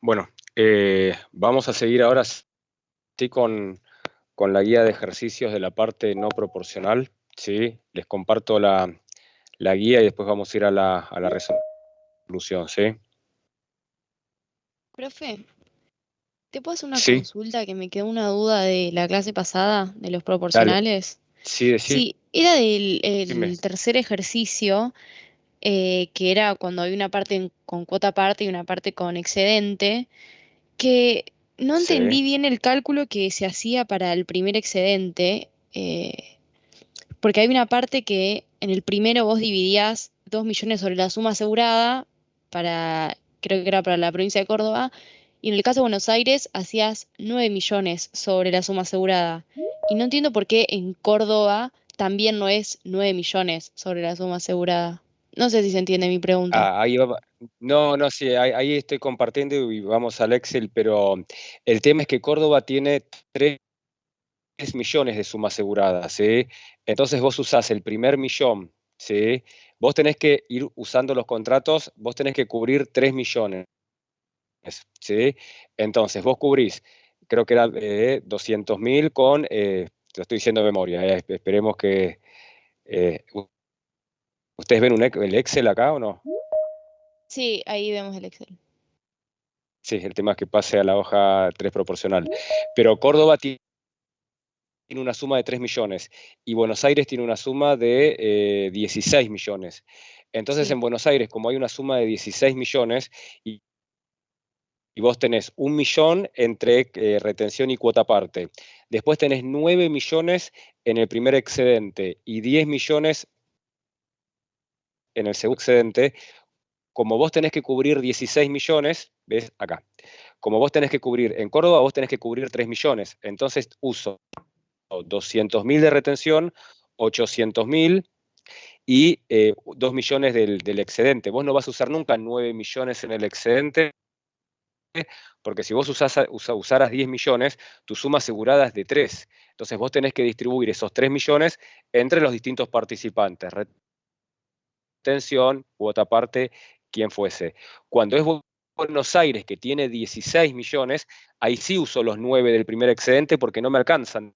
Bueno, vamos a seguir ahora sí con la guía de ejercicios de la parte no proporcional. ¿Sí? Les comparto la guía y después vamos a ir a la resolución. ¿Sí? Profe, ¿te puedo hacer una Sí, consulta que me quedó una duda de la clase pasada, de los dale. proporcionales? Sí, Sí, era del decime. el tercer ejercicio, que era cuando hay una parte con cuota aparte y una parte con excedente, que no Sí, entendí bien el cálculo que se hacía para el primer excedente, porque hay una parte que en el primero vos dividías 2 millones sobre la suma asegurada creo que era para la provincia de Córdoba, y en el caso de Buenos Aires hacías 9 millones sobre la suma asegurada. Y no entiendo por qué en Córdoba también no es 9 millones sobre la suma asegurada. No sé si se entiende mi pregunta. ahí va. No, no, sí, ahí estoy compartiendo y vamos al Excel, pero el tema es que Córdoba tiene 3 millones de suma asegurada, ¿sí? Entonces vos usás el primer millón, ¿sí? Vos tenés que ir usando los contratos, vos tenés que cubrir 3 millones, ¿sí? Entonces vos cubrís, creo que era 200.000 con, te lo estoy diciendo de memoria, esperemos que... ¿ustedes ven el Excel acá o no? Sí, ahí vemos el Excel. Sí, el tema es que pase a la hoja 3 proporcional. Pero Córdoba tiene una suma de 3 millones y Buenos Aires tiene una suma de 16 millones. Entonces Sí. en Buenos Aires, como hay una suma de 16 millones y vos tenés 1 millón entre retención y cuota parte, después tenés 9 millones en el primer excedente y 10 millones en el segundo excedente, como vos tenés que cubrir 16 millones, ¿ves acá? Como vos tenés que cubrir en Córdoba, vos tenés que cubrir 3 millones. Entonces uso 200.000 de retención, 800.000 y 2 millones del excedente. Vos no vas a usar nunca 9 millones en el excedente, porque si vos usaras 10 millones, tu suma asegurada es de 3. Entonces vos tenés que distribuir esos 3 millones entre los distintos participantes. Retención, cuota parte, quien fuese. Cuando es Buenos Aires, que tiene 16 millones, ahí sí uso los 9 del primer excedente porque no me alcanzan.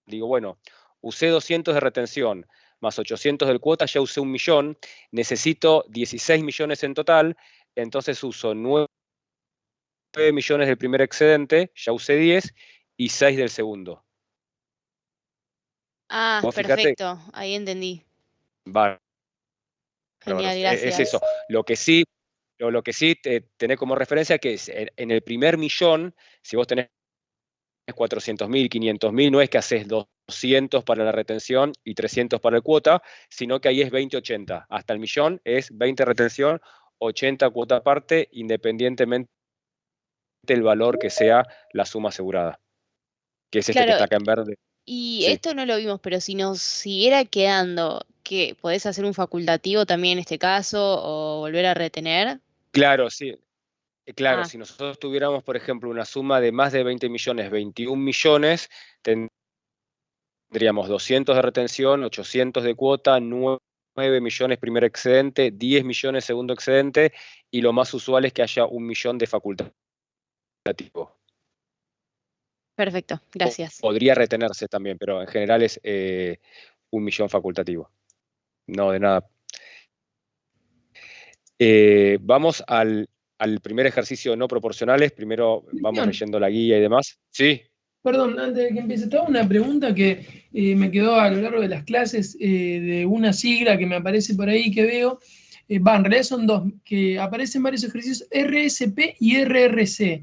Digo, bueno, usé 200 de retención más 800 del cuota, ya usé 1 millón, necesito 16 millones en total, entonces uso 9 millones del primer excedente, ya usé 10 y 6 del segundo. Ah, Vos fíjate, perfecto, ahí entendí. Genial, bárbaros, es eso. gracias. Lo que sí tenés como referencia que es en el primer millón, si vos tenés 400.000, 500.000, no es que haces 200 para la retención y 300 para el cuota, sino que ahí es 20-80. Hasta el millón es 20 retención, 80 cuota aparte, independientemente del valor que sea la suma asegurada, que es este que Claro, está acá en verde. y Sí, esto no lo vimos, pero si nos siguiera quedando, ¿qué? ¿Podés hacer un facultativo también en este caso o volver a retener? claro, sí. Claro, Ah, si nosotros tuviéramos, por ejemplo, una suma de más de 20 millones, 21 millones, tendríamos 200 de retención, 800 de cuota, 9 millones primer excedente, 10 millones segundo excedente, y lo más usual es que haya 1 millón de facultativo. perfecto, gracias. Podría retenerse también, pero en general es 1 millón facultativo. No, de nada. Vamos al primer ejercicio no proporcionales. Primero vamos Cristian, leyendo la guía y demás. Sí, perdón, antes de que empiece, te hago una pregunta que me quedó a lo largo de las clases de una sigla que me aparece por ahí que veo. En realidad son dos, que aparecen varios ejercicios, RSP y RRC.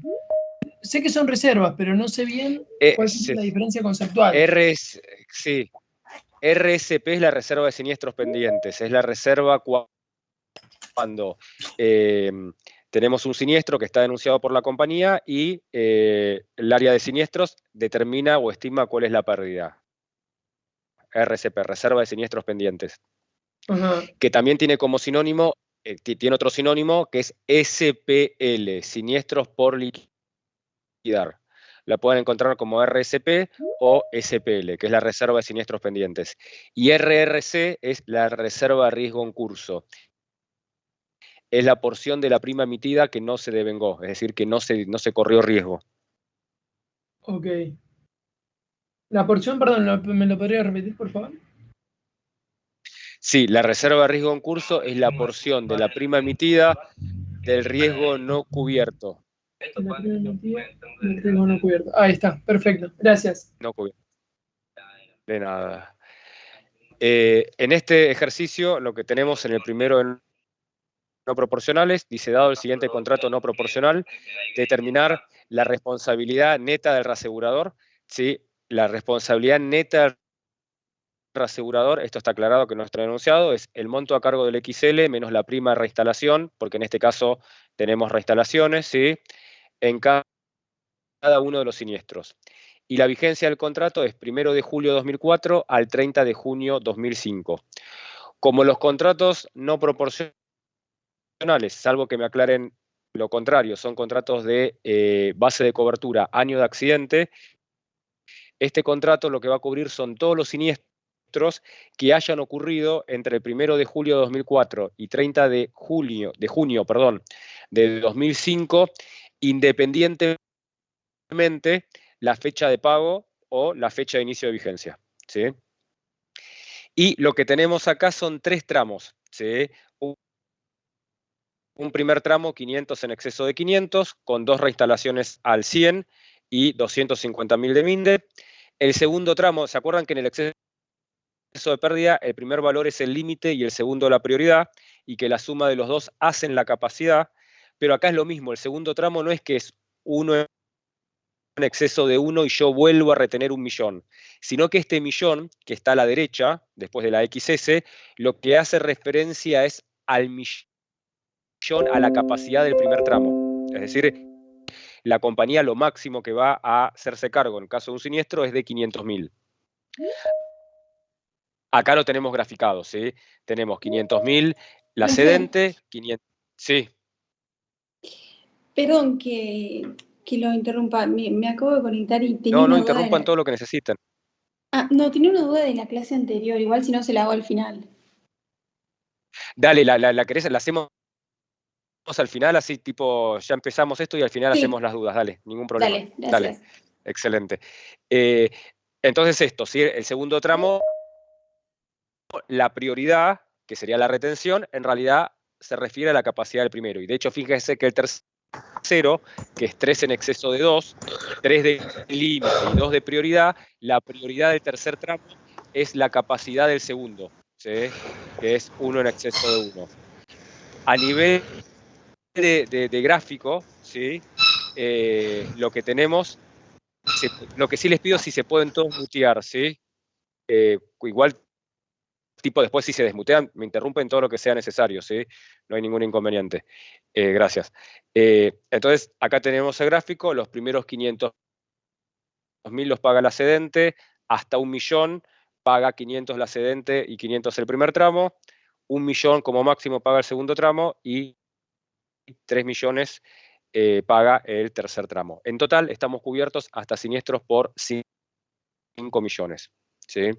Sé que son reservas, pero no sé bien cuál sería sí. la diferencia conceptual. Sí. RSP es la reserva de siniestros pendientes. Es la reserva cuando eh, tenemos un siniestro que está denunciado por la compañía y el área de siniestros determina o estima cuál es la pérdida. RSP, reserva de siniestros pendientes. Ajá. Que también tiene como sinónimo, tiene otro sinónimo que es SPL, siniestros por liquidar. La pueden encontrar como RSP o SPL, que es la reserva de siniestros pendientes. Y RRC es la reserva de riesgo en curso. es la porción de la prima emitida que no se devengó, es decir, que no se corrió riesgo. Ok. La porción, perdón, ¿me lo podría repetir, por favor? Sí, la reserva de riesgo en curso es la porción de la prima emitida del riesgo no cubierto. La prima emitida del riesgo no cubierto. Ahí está, perfecto. Gracias. No cubierto. De nada. En este ejercicio, lo que tenemos en el primero en no proporcionales, dice, dado el siguiente contrato no proporcional, determinar la responsabilidad neta del reasegurador. ¿Sí? La responsabilidad neta del reasegurador, esto está aclarado que nuestro enunciado, es el monto a cargo del XL menos la prima de reinstalación, porque en este caso tenemos reinstalaciones, ¿sí? En cada uno de los siniestros. Y la vigencia del contrato es 1 de julio 2004 al 30 de junio 2005. Como los contratos no proporcionales, salvo que me aclaren lo contrario, son contratos de base de cobertura, año de accidente, este contrato lo que va a cubrir son todos los siniestros que hayan ocurrido entre el 1 de julio de 2004 y 30 de junio de 2005, independientemente la fecha de pago o la fecha de inicio de vigencia. ¿Sí? Y lo que tenemos acá son 3 tramos. ¿Sí? Un primer tramo, 500 en exceso de 500, con 2 reinstalaciones al 100 y 250.000 de MINDE. El segundo tramo, ¿se acuerdan que en el exceso de pérdida el primer valor es el límite y el segundo la prioridad, y que la suma de los dos hacen la capacidad? Pero acá es lo mismo, el segundo tramo no es que es uno en exceso de 1 y yo vuelvo a retener 1.000.000, sino que este millón, que está a la derecha, después de la XS, lo que hace referencia es al millón, a la capacidad del primer tramo. Es decir, la compañía lo máximo que va a hacerse cargo en caso de un siniestro es de 500.000. Acá lo tenemos graficado, ¿sí? Tenemos 500.000, la cedente, 500... Sí. Perdón que lo interrumpa, me acabo de conectar y tenía No una duda interrumpan todo lo que necesiten. no, tenía una duda de la clase anterior, igual si no se la hago al final. Dale, la querés, la hacemos al final, así tipo, ya empezamos esto y al final Sí. hacemos las dudas, dale, ningún problema. Dale, gracias. Dale, excelente. Entonces esto, ¿sí? El segundo tramo, la prioridad, que sería la retención, en realidad se refiere a la capacidad del primero. Y de hecho, fíjense que el tercero, que es 3 en exceso de 2, 3 de límite y 2 de prioridad, la prioridad del tercer tramo es la capacidad del segundo, ¿sí? Que es 1 en exceso de 1. A nivel de gráfico, ¿sí? Lo que tenemos, lo que sí les pido, si se pueden todos mutear, ¿sí? Igual, tipo, después si se desmutean, me interrumpen todo lo que sea necesario, ¿sí? No hay ningún inconveniente. Gracias. Entonces, acá tenemos el gráfico, los primeros 500.000 los paga la cedente, hasta 1.000.000 paga 500 la cedente y 500 el primer tramo, 1.000.000 como máximo paga el segundo tramo y 3 millones paga el tercer tramo. En total estamos cubiertos hasta siniestros por 5 millones. ¿Sí?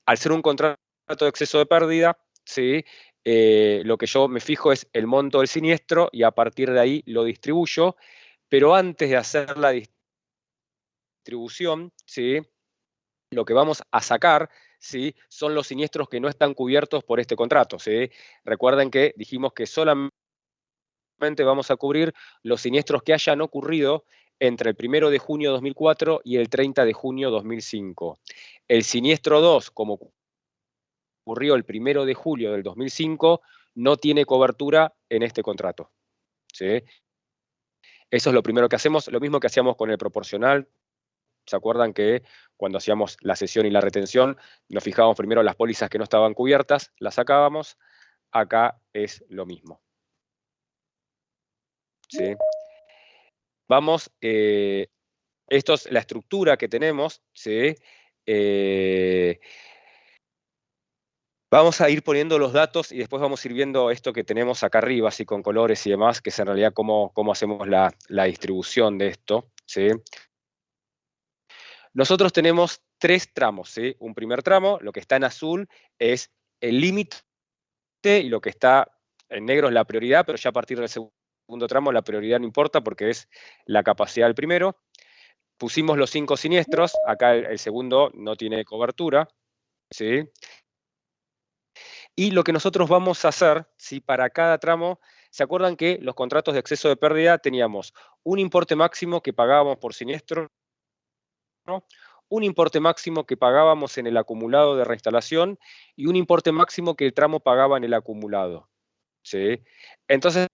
Al ser un contrato de exceso de pérdida, ¿sí? Lo que yo me fijo es el monto del siniestro y a partir de ahí lo distribuyo, pero antes de hacer la distribución, ¿sí? Lo que vamos a sacar, ¿sí? Son los siniestros que no están cubiertos por este contrato. ¿Sí? Recuerden que dijimos que solamente vamos a cubrir los siniestros que hayan ocurrido entre el 1 de junio de 2004 y el 30 de junio de 2005. El siniestro 2, como ocurrió el 1 de julio del 2005, no tiene cobertura en este contrato. ¿Sí? Eso es lo primero que hacemos, lo mismo que hacíamos con el proporcional. ¿Se acuerdan que cuando hacíamos la cesión y la retención, nos fijábamos primero en las pólizas que no estaban cubiertas, las sacábamos? Acá es lo mismo. ¿Sí? Vamos, esto es la estructura que tenemos, ¿sí? Vamos a ir poniendo los datos y después vamos a ir viendo esto que tenemos acá arriba, así con colores y demás, que es en realidad cómo hacemos la distribución de esto, ¿sí? Nosotros tenemos 3 tramos, ¿sí? Un primer tramo, lo que está en azul es el límite, y lo que está En negro es la prioridad, pero ya a partir del segundo tramo la prioridad no importa porque es la capacidad del primero. Pusimos los 5 siniestros, acá el segundo no tiene cobertura, ¿sí? Y lo que nosotros vamos a hacer, ¿sí? Para cada tramo, ¿se acuerdan que los contratos de exceso de pérdida teníamos un importe máximo que pagábamos por siniestro, ¿no? Un importe máximo que pagábamos en el acumulado de reinstalación y un importe máximo que el tramo pagaba en el acumulado, ¿sí? Entonces,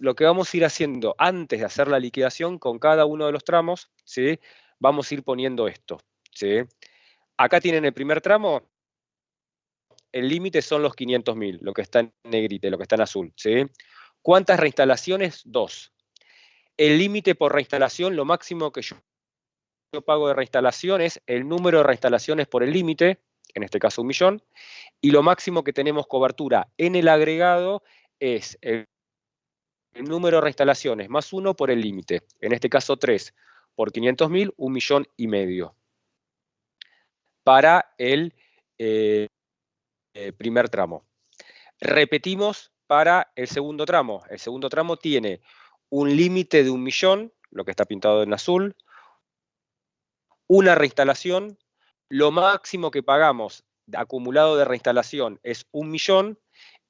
lo que vamos a ir haciendo antes de hacer la liquidación con cada uno de los tramos, ¿sí? Vamos a ir poniendo esto, ¿sí? Acá tienen el primer tramo, el límite son los 500.000, lo que está en negrita, lo que está en azul, ¿sí? ¿Cuántas reinstalaciones? 2. El límite por reinstalación, lo máximo que yo pago de reinstalación es el número de reinstalaciones por el límite, en este caso 1 millón, y lo máximo que tenemos cobertura en el agregado es el número de reinstalaciones más 1 por el límite, en este caso 3 por 500.000, 1,5 millones para el primer tramo. Repetimos para el segundo tramo. El segundo tramo tiene un límite de 1 millón, lo que está pintado en azul, una reinstalación, lo máximo que pagamos acumulado de reinstalación es 1 millón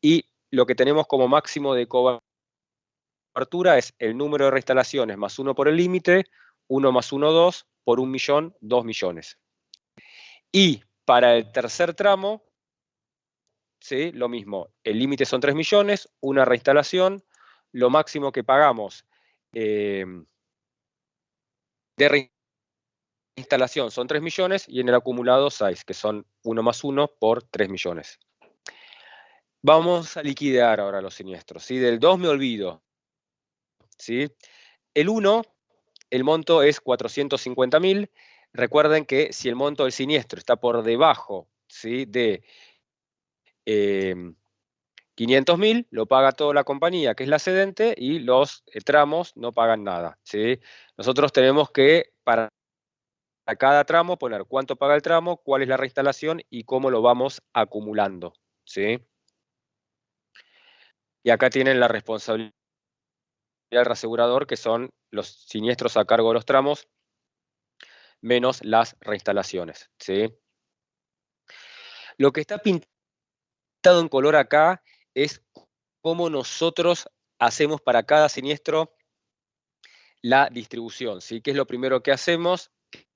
y lo que tenemos como máximo de cobertura es el número de reinstalaciones más 1 por el límite, 1 más 1, 2, por 1 millón, 2 millones. Y para el tercer tramo, ¿sí? Lo mismo, el límite son 3 millones, una reinstalación, lo máximo que pagamos de reinstalación son 3 millones y en el acumulado 6, que son 1 más 1 por 3 millones. Vamos a liquidar ahora los siniestros, ¿sí? Del 2 me olvido, ¿sí? El 1, el monto es 450.000. Recuerden que si el monto del siniestro está por debajo, ¿sí? de 500.000, lo paga toda la compañía, que es la cedente, y los tramos no pagan nada, ¿sí? Nosotros tenemos que, para cada tramo, poner cuánto paga el tramo, cuál es la reinstalación y cómo lo vamos acumulando, ¿sí? Y acá tienen la responsabilidad del reasegurador, que son los siniestros a cargo de los tramos, menos las reinstalaciones, ¿sí? Lo que está pintado en color acá es cómo nosotros hacemos para cada siniestro la distribución, ¿sí? ¿Qué es lo primero que hacemos? ¿Qué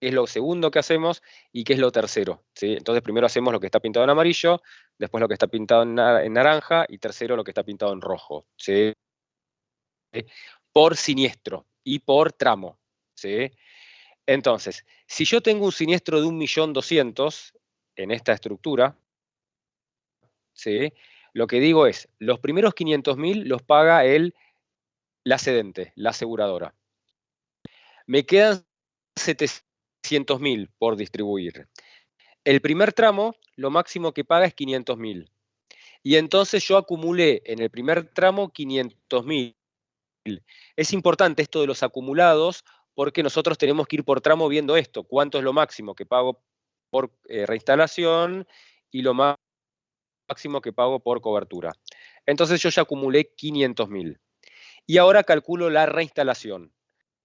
es lo segundo que hacemos? ¿Y qué es lo tercero? ¿Sí? Entonces primero hacemos lo que está pintado en amarillo, después lo que está pintado en naranja y tercero lo que está pintado en rojo, ¿sí? Por siniestro y por tramo, ¿sí? Entonces, si yo tengo un siniestro de 1.200.000 en esta estructura, ¿sí? Lo que digo es, los primeros 500.000 los paga la cedente, la aseguradora. Me quedan 700.000 por distribuir. El primer tramo, lo máximo que paga es 500.000. Y entonces yo acumulé en el primer tramo 500.000. Es importante esto de los acumulados porque nosotros tenemos que ir por tramo viendo esto, cuánto es lo máximo que pago por reinstalación y lo máximo que pago por cobertura. Entonces yo ya acumulé 500.000. Y ahora calculo la reinstalación.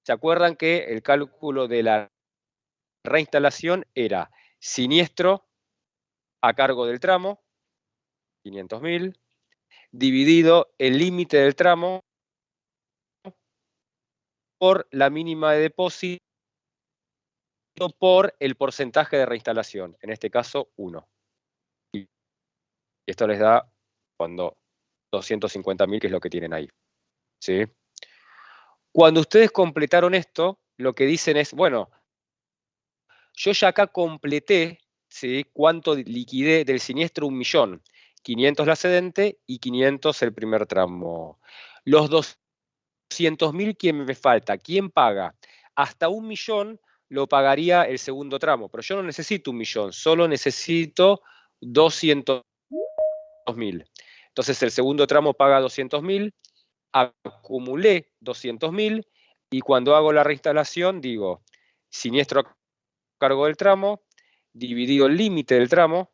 ¿Se acuerdan que el cálculo de la reinstalación era siniestro a cargo del tramo, 500.000, dividido el límite del tramo por la mínima de depósito por el porcentaje de reinstalación, en este caso 1. Y esto les da cuando 250.000, que es lo que tienen ahí, ¿sí? Cuando ustedes completaron esto, lo que dicen es, bueno, yo ya acá completé, ¿sí? Cuánto liquidé del siniestro 1 millón. 500 la cedente y 500 el primer tramo. Los 200.000, ¿quién me falta? ¿Quién paga? Hasta 1 millón lo pagaría el segundo tramo, pero yo no necesito 1 millón, solo necesito 200.000. Entonces el segundo tramo paga 200.000, acumulé 200.000 y cuando hago la reinstalación digo, siniestro a cargo del tramo, dividido el límite del tramo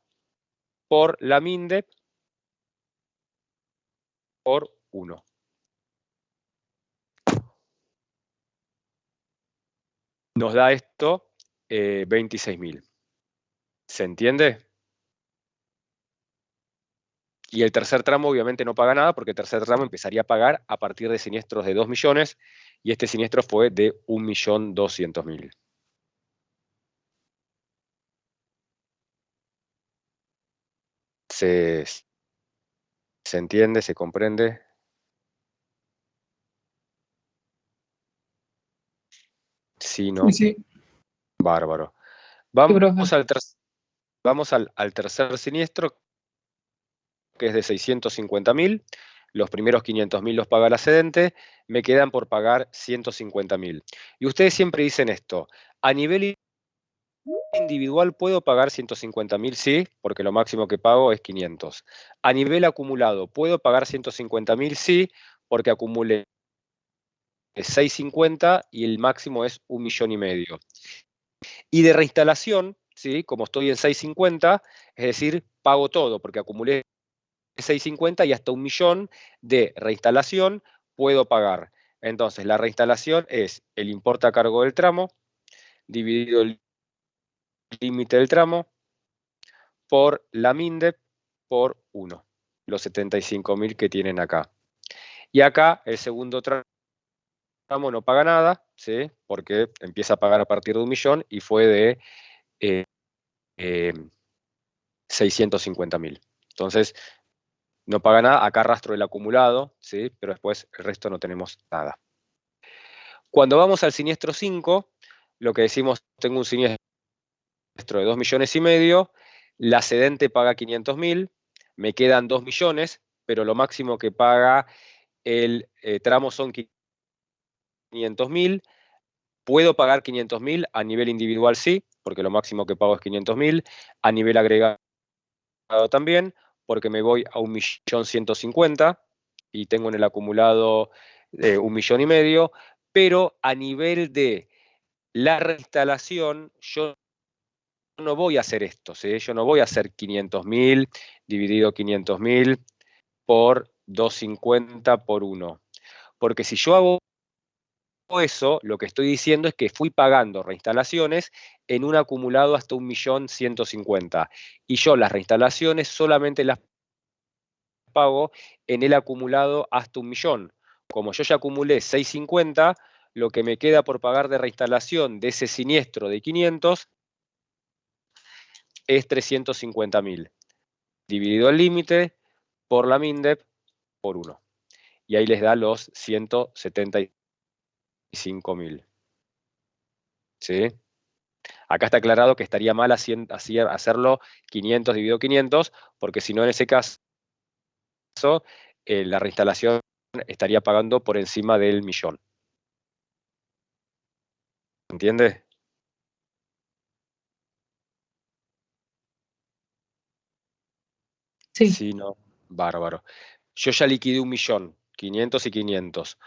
por la MINDEP por 1. Nos da esto 26.000. ¿Se entiende? Y el tercer tramo obviamente no paga nada porque el tercer tramo empezaría a pagar a partir de siniestros de 2 millones y este siniestro fue de 1.200.000. ¿Se entiende? ¿Se comprende? Sí, ¿no? Sí. Bárbaro. Vamos al tercer siniestro, que es de 650.000. Los primeros 500.000 los paga la cedente, me quedan por pagar 150.000. Y ustedes siempre dicen esto, a nivel individual puedo pagar 150.000, sí, porque lo máximo que pago es 500. A nivel acumulado, ¿puedo pagar 150.000? Sí, porque acumulé 650 y el máximo es 1,5 millones. Y de reinstalación, ¿sí? Como estoy en 650, es decir, pago todo, porque acumulé 650 y hasta 1 millón de reinstalación puedo pagar. Entonces, la reinstalación es el importe a cargo del tramo dividido el límite del tramo por la MINDEP por 1, los 75.000 que tienen acá. Y acá el segundo tramo no paga nada, ¿sí? Porque empieza a pagar a partir de 1 millón y fue de 650.000. Entonces, no paga nada, acá arrastro el acumulado, ¿sí? Pero después el resto no tenemos nada. Cuando vamos al siniestro 5, lo que decimos, tengo un siniestro de 2,5 millones, la cedente paga 500.000, me quedan 2 millones, pero lo máximo que paga el tramo son 500.000. ¿Puedo pagar 500.000? A nivel individual sí, porque lo máximo que pago es 500.000. A nivel agregado también, porque me voy a 1.150.000 y tengo en el acumulado 1,5 millones, pero a nivel de la reinstalación, yo no voy a hacer esto, ¿sí? Yo no voy a hacer 500.000 dividido 500.000 por 250 por 1. Porque si yo hago eso, lo que estoy diciendo es que fui pagando reinstalaciones en un acumulado hasta 1.150.000. Y yo las reinstalaciones solamente las pago en el acumulado hasta 1 millón. Como yo ya acumulé 650, lo que me queda por pagar de reinstalación de ese siniestro de 500 es 350.000, dividido el límite por la MINDEP por 1. Y ahí les da los 175.000. ¿Sí? Acá está aclarado que estaría mal hacerlo 500 dividido 500, porque si no, en ese caso, la reinstalación estaría pagando por encima del millón. ¿Entiende? Sí. Sí, no. Bárbaro. Yo ya liquidé 1 millón, 500 y 500.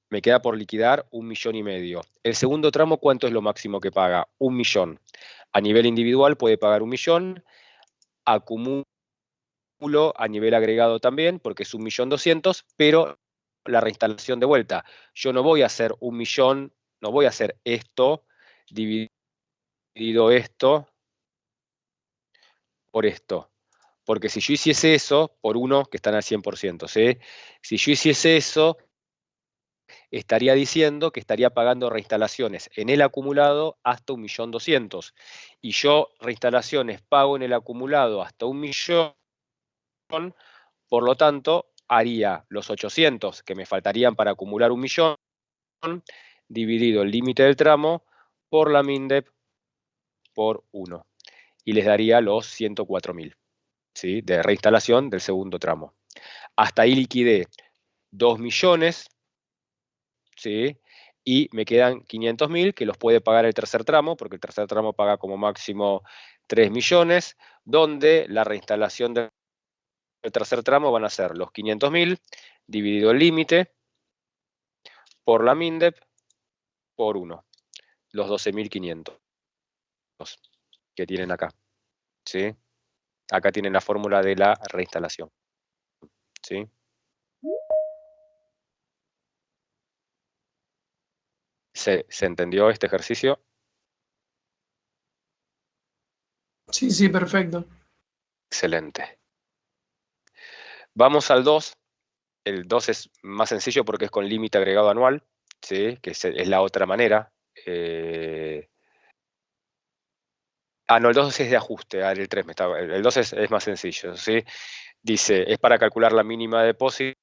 Me queda por liquidar 1,5 millones. El segundo tramo, ¿cuánto es lo máximo que paga? 1 millón. A nivel individual puede pagar 1 millón. Acumulo a nivel agregado también, porque es 1.200.000, pero la reinstalación de vuelta. Yo no voy a hacer 1 millón, no voy a hacer esto dividido esto por esto. Porque si yo hiciese eso, por 1, que están al 100%, ¿sí? Si yo hiciese eso, estaría diciendo que estaría pagando reinstalaciones en el acumulado hasta 1.200.000. Y yo reinstalaciones pago en el acumulado hasta 1 millón, por lo tanto, haría los 800 que me faltarían para acumular 1 millón, dividido el límite del tramo por la MINDEP por 1. Y les daría los 104.000, ¿sí? De reinstalación del segundo tramo. Hasta ahí liquidé 2 millones, ¿sí? Y me quedan 500.000 que los puede pagar el tercer tramo, porque el tercer tramo paga como máximo 3 millones, donde la reinstalación del tercer tramo van a ser los 500.000 dividido el límite por la MINDEP por 1, los 12.500 que tienen acá, ¿sí? Acá tienen la fórmula de la reinstalación. ¿sí? ¿Se entendió este ejercicio? Sí, sí, perfecto. Excelente. Vamos al 2. El 2 es más sencillo porque es con límite agregado anual, ¿sí? Que es la otra manera. No, el 2 es de ajuste, el 3 el 2 es más sencillo, ¿sí? Dice, es para calcular la mínima de depósito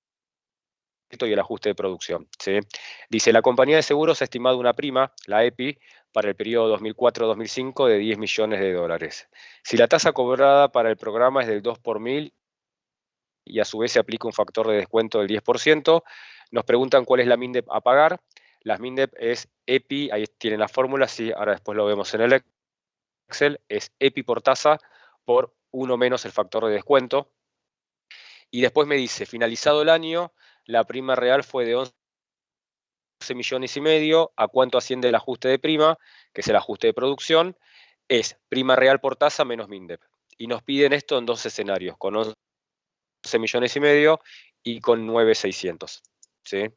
y el ajuste de producción, ¿sí? Dice, la compañía de seguros ha estimado una prima, la EPI, para el periodo 2004-2005 de 10 millones de dólares. Si la tasa cobrada para el programa es del 2 por mil y a su vez se aplica un factor de descuento del 10%, nos preguntan cuál es la MINDEP a pagar. Las MINDEP es EPI, ahí tienen la fórmula, sí, ahora después lo vemos en el Excel, es EPI por tasa por 1 menos el factor de descuento. Y después me dice, finalizado el año, la prima real fue de 11 millones y medio. ¿A cuánto asciende el ajuste de prima? Que es el ajuste de producción. Es prima real por tasa menos MINDEP. Y nos piden esto en dos escenarios, con 11 millones y medio y con 9.600. ¿Sí?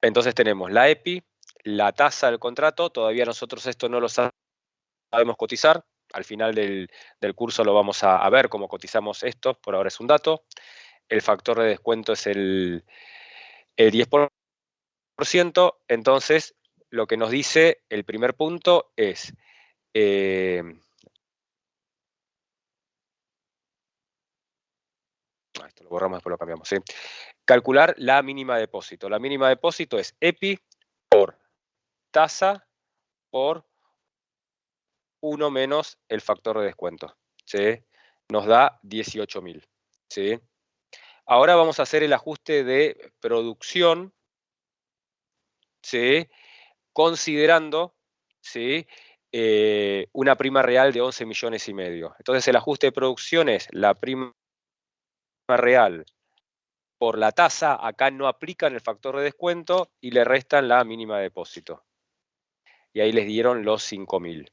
Entonces tenemos la EPI, la tasa del contrato. Todavía nosotros esto no lo sabemos cotizar. Al final del curso lo vamos a ver cómo cotizamos esto. Por ahora es un dato. El factor de descuento es el 10%. Entonces, lo que nos dice el primer punto es esto lo borramos, después lo cambiamos, ¿sí? Calcular la mínima de depósito. La mínima de depósito es EPI por tasa por 1 menos el factor de descuento, ¿sí? Nos da 18.000, ¿sí? Ahora vamos a hacer el ajuste de producción, ¿sí? Considerando, ¿sí? Una prima real de 11 millones y medio. Entonces el ajuste de producción es la prima real por la tasa. Acá no aplican el factor de descuento y le restan la mínima de depósito. Y ahí les dieron los 5.000.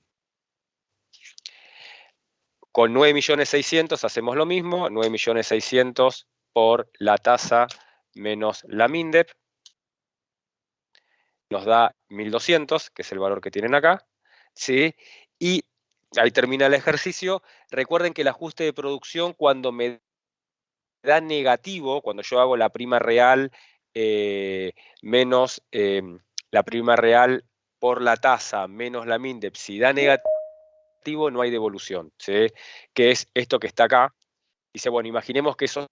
Con 9.600.000 hacemos lo mismo. 9.600.000 por la tasa menos la MINDEP. Nos da 1.200, que es el valor que tienen acá, ¿sí? Y ahí termina el ejercicio. Recuerden que el ajuste de producción, cuando me da negativo, cuando yo hago la prima real menos la prima real por la tasa menos la MINDEP, si da negativo no hay devolución, ¿sí? Que es esto que está acá. Dice, bueno, imaginemos que esos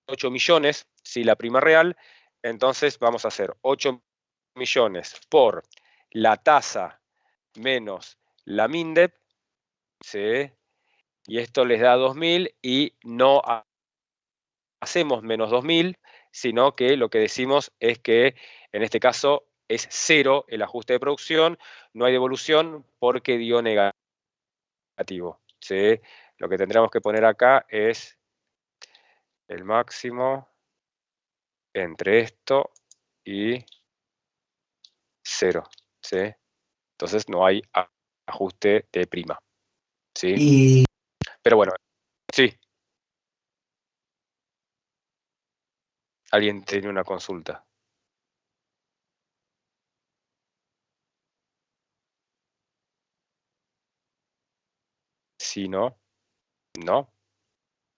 8 millones, ¿sí? La prima real, entonces vamos a hacer 8 millones por la tasa menos la MINDEP, ¿sí? Y esto les da 2.000 y no hacemos menos 2.000, sino que lo que decimos es que en este caso es 0 el ajuste de producción, no hay devolución porque dio negativo, ¿sí? Lo que tendríamos que poner acá es el máximo entre esto y 0, ¿sí? Entonces no hay ajuste de prima, ¿sí? Pero bueno, sí. ¿Alguien tiene una consulta? Si no, no.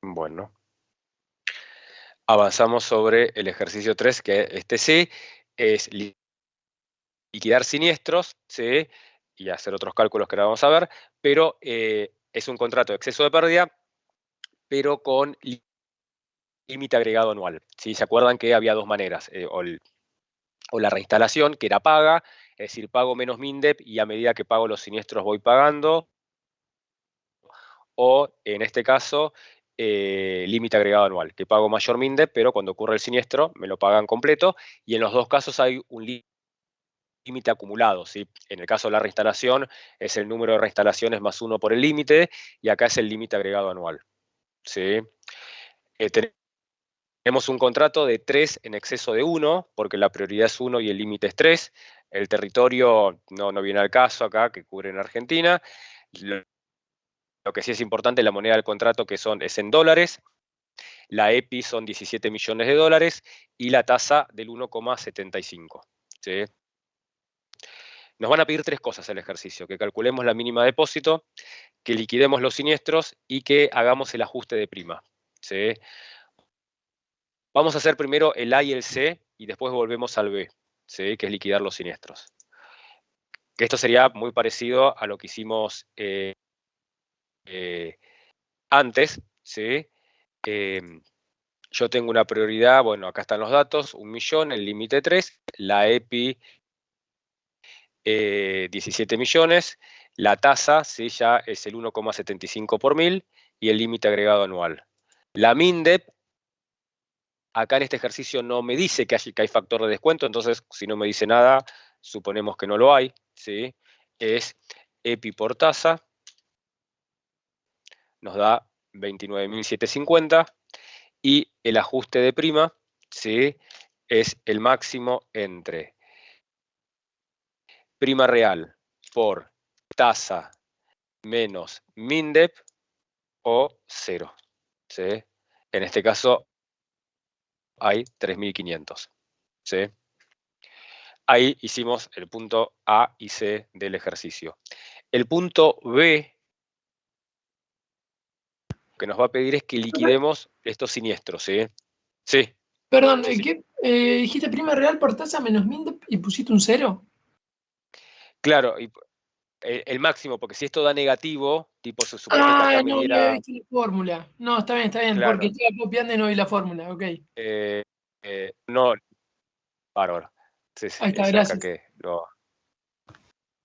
Bueno. Avanzamos sobre el ejercicio 3, que este sí es liquidar siniestros, ¿sí? Y hacer otros cálculos que ahora vamos a ver, pero es un contrato de exceso de pérdida, pero con límite agregado anual, ¿sí? ¿Se acuerdan que había dos maneras? O la reinstalación, que era paga, es decir, pago menos MINDEP y a medida que pago los siniestros voy pagando, o en este caso, límite agregado anual, que pago mayor MINDEP, pero cuando ocurre el siniestro me lo pagan completo, y en los dos casos hay un límite acumulado, ¿sí? En el caso de la reinstalación es el número de reinstalaciones más 1 por el límite, y acá es el límite agregado anual, ¿sí? Tenemos un contrato de 3 en exceso de 1, porque la prioridad es 1 y el límite es 3. El territorio no viene al caso acá, que cubre en Argentina. Lo que sí es importante, la moneda del contrato es en dólares. la EPI son 17 millones de dólares y la tasa del 1,75. ¿Sí? Nos van a pedir tres cosas el ejercicio: que calculemos la mínima de depósito, que liquidemos los siniestros y que hagamos el ajuste de prima. ¿Sí? Vamos a hacer primero el A y el C y después volvemos al B, ¿sí? Que es liquidar los siniestros. Que esto sería muy parecido a lo que hicimos antes, ¿sí? Yo tengo una prioridad, bueno, acá están los datos, 1 millón, el límite 3, la EPI 17 millones, la tasa, ¿sí? Ya es el 1,75 por mil y el límite agregado anual. La MINDEP, acá en este ejercicio no me dice que hay factor de descuento, entonces si no me dice nada, suponemos que no lo hay, ¿sí? Es EPI por tasa, nos da 29.750 y el ajuste de prima, ¿sí? Es el máximo entre prima real por tasa menos MINDEP o 0. ¿Sí? En este caso hay 3.500. ¿Sí? Ahí hicimos el punto A y C del ejercicio. El punto B que nos va a pedir es que liquidemos estos siniestros. ¿Sí? Sí. Perdón, Sí. ¿qué? Dijiste prima real por tasa menos MINDEP y pusiste un 0. Claro, y el máximo, porque si esto da negativo, tipo se supone que acá me No había diera... visto la fórmula. No, está bien, porque Claro, estaba copiando y no vi la fórmula, ok. no, bárbaro. Sí, Ahí está, eso acá gracias. que lo...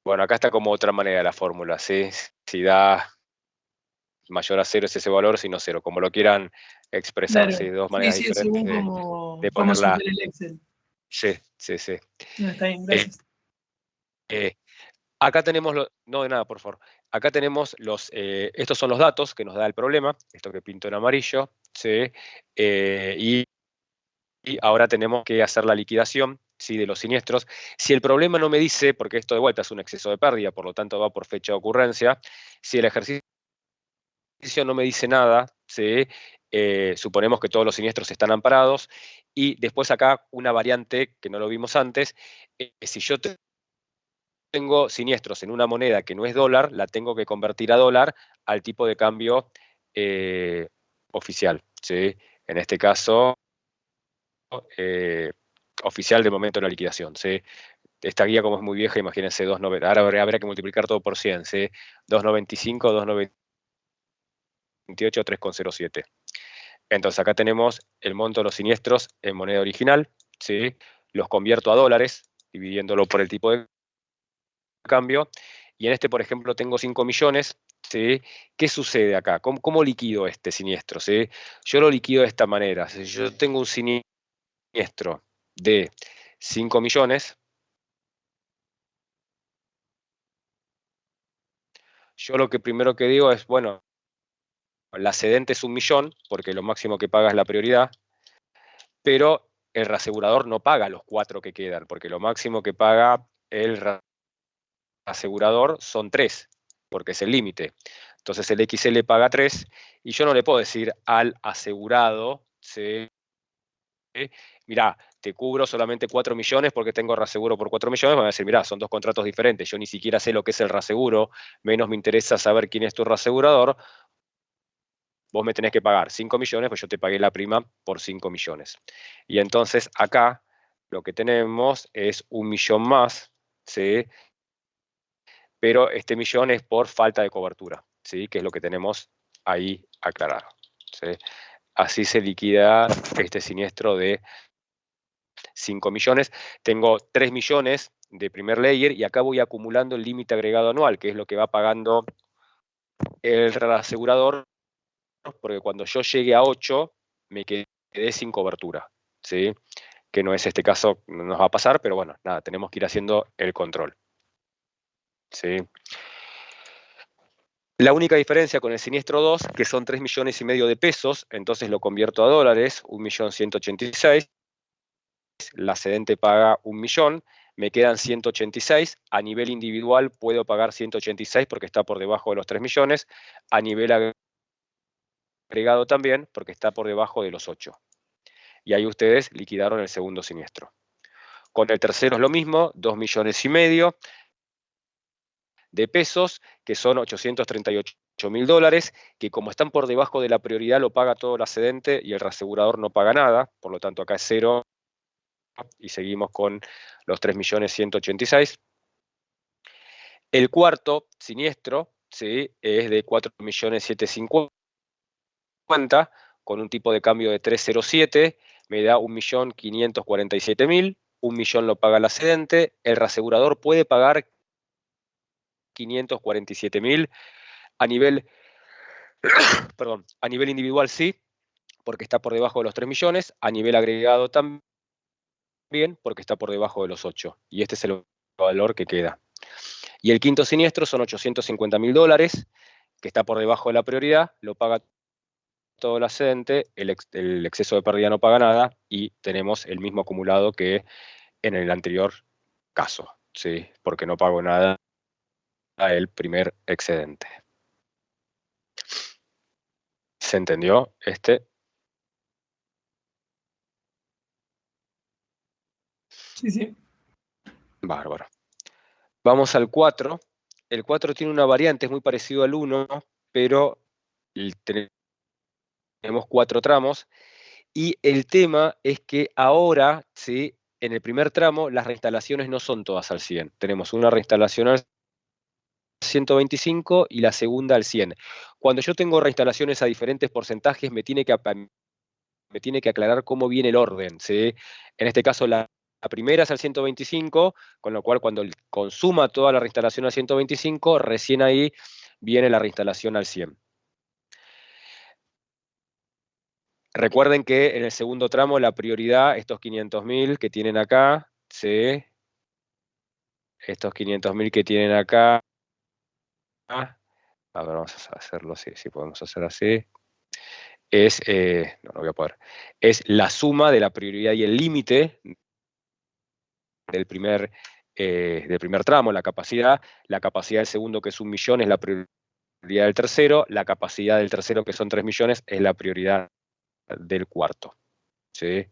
Bueno, acá está como otra manera la fórmula, ¿sí? Si da mayor a 0 es ese valor, si no 0, como lo quieran expresar, Claro, ¿sí? Dos sí, maneras sí, diferentes según de cómo ponerla. supera el Excel. Sí, sí, sí. No, está bien, Eh, gracias. Acá tenemos, no de nada, por favor. Acá tenemos estos son los datos que nos da el problema, esto que pinto en amarillo, ¿sí? Y ahora tenemos que hacer la liquidación, ¿sí? De los siniestros. Si el problema no me dice, porque esto de vuelta es un exceso de pérdida, por lo tanto va por fecha de ocurrencia, si el ejercicio no me dice nada, ¿sí? Suponemos que todos los siniestros están amparados, y después acá una variante que no lo vimos antes, si yo tengo siniestros en una moneda que no es dólar, la tengo que convertir a dólar al tipo de cambio oficial, ¿sí? En este caso, oficial de momento de la liquidación, ¿sí? Esta guía, como es muy vieja, imagínense 2,90. Ahora habrá que multiplicar todo por 100, ¿sí? 2,95, 2,98, 3,07. Entonces acá tenemos el monto de los siniestros en moneda original, ¿sí? Los convierto a dólares, dividiéndolo por el tipo de cambio, y en este, por ejemplo, tengo 5 millones, ¿sí? ¿Qué sucede acá? ¿Cómo liquido este siniestro? ¿Sí? Yo lo liquido de esta manera. Si yo tengo un siniestro de 5 millones, yo lo que primero que digo es, bueno, la cedente es 1 millón, porque lo máximo que paga es la prioridad, pero el reasegurador no paga los 4 que quedan, porque lo máximo que paga el reasegurador son 3, porque es el límite. Entonces el XL paga 3, y yo no le puedo decir al asegurado, ¿sí? Mirá, te cubro solamente 4 millones porque tengo reaseguro por 4 millones. Me van a decir, mirá, son dos contratos diferentes, yo ni siquiera sé lo que es el reaseguro, menos me interesa saber quién es tu reasegurador. Vos me tenés que pagar 5 millones, pues yo te pagué la prima por 5 millones. Y entonces acá lo que tenemos es 1 millón más, ¿sí? Pero este millón es por falta de cobertura, ¿sí? Que es lo que tenemos ahí aclarado, ¿sí? Así se liquida este siniestro de 5 millones. Tengo 3 millones de primer layer y acá voy acumulando el límite agregado anual, que es lo que va pagando el asegurador, porque cuando yo llegue a 8 me quedé sin cobertura, ¿sí? Que no es este caso, no nos va a pasar, pero bueno, nada, tenemos que ir haciendo el control, ¿sí? La única diferencia con el siniestro 2, que son 3 millones y medio de pesos, entonces lo convierto a dólares, 1.186.000, la cedente paga 1 millón, me quedan 186, a nivel individual puedo pagar 186 porque está por debajo de los 3 millones, a nivel agregado también porque está por debajo de los 8. Y ahí ustedes liquidaron el segundo siniestro. Con el tercero es lo mismo, 2,5 millones de pesos, que son 838.000 dólares, que como están por debajo de la prioridad lo paga todo el accedente y el reasegurador no paga nada, por lo tanto acá es 0 y seguimos con los 3.186.000. El cuarto siniestro, ¿sí?, es de 4.750.000, con un tipo de cambio de 307, me da 1.547.000, 1 millón lo paga el accedente, el reasegurador puede pagar 547.000 a nivel, perdón, a nivel individual sí, porque está por debajo de los 3 millones, a nivel agregado también, porque está por debajo de los 8, y este es el valor que queda. Y el quinto siniestro son 850.000 dólares, que está por debajo de la prioridad, lo paga todo el accedente, el exceso de pérdida no paga nada, y tenemos el mismo acumulado que en el anterior caso, ¿sí?, porque no pago nada el primer excedente. ¿Se entendió este? Sí, sí. Bárbaro. Vamos al 4. El 4 tiene una variante, es muy parecido al 1, pero tenemos 4 tramos. Y el tema es que ahora, ¿sí?, en el primer tramo las reinstalaciones no son todas al 100. Tenemos una reinstalación al 125 y la segunda al 100. Cuando yo tengo reinstalaciones a diferentes porcentajes, me tiene que aclarar cómo viene el orden, ¿sí? En este caso, la primera es al 125, con lo cual cuando consuma toda la reinstalación al 125, recién ahí viene la reinstalación al 100. Recuerden que en el segundo tramo la prioridad, estos 500.000 que tienen acá, ¿sí?, estos 500.000 que tienen acá, a ver, vamos a hacerlo así, si podemos hacer así, es, no voy a poder, es la suma de la prioridad y el límite del primer tramo, la capacidad del segundo, que es 1 millón, es la prioridad del tercero, la capacidad del tercero, que son 3 millones, es la prioridad del cuarto, ¿sí?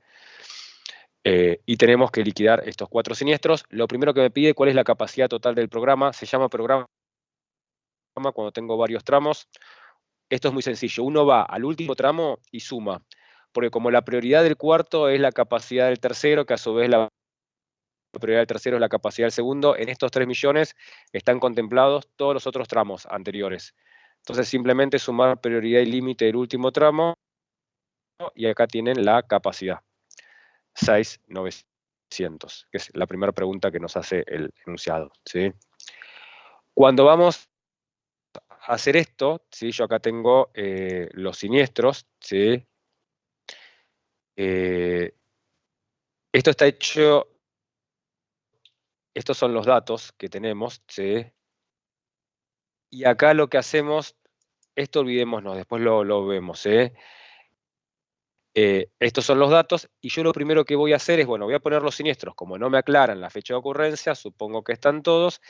Y tenemos que liquidar estos 4 siniestros. Lo primero que me pide, ¿cuál es la capacidad total del programa? Se llama programa cuando tengo varios tramos. Esto es muy sencillo, uno va al último tramo y suma, porque como la prioridad del cuarto es la capacidad del tercero, que a su vez la prioridad del tercero es la capacidad del segundo, en estos 3 millones están contemplados todos los otros tramos anteriores. Entonces simplemente sumar prioridad y límite del último tramo, y acá tienen la capacidad, 6.900, que es la primera pregunta que nos hace el enunciado, ¿sí? Cuando vamos a hacer esto, ¿sí?, yo acá tengo los siniestros, ¿sí? Esto está hecho, estos son los datos que tenemos, ¿sí? Y acá lo que hacemos, esto olvidémonos, después lo vemos, ¿eh? Estos son los datos, y yo lo primero que voy a hacer es, bueno, voy a poner los siniestros, como no me aclaran la fecha de ocurrencia, supongo que están todos,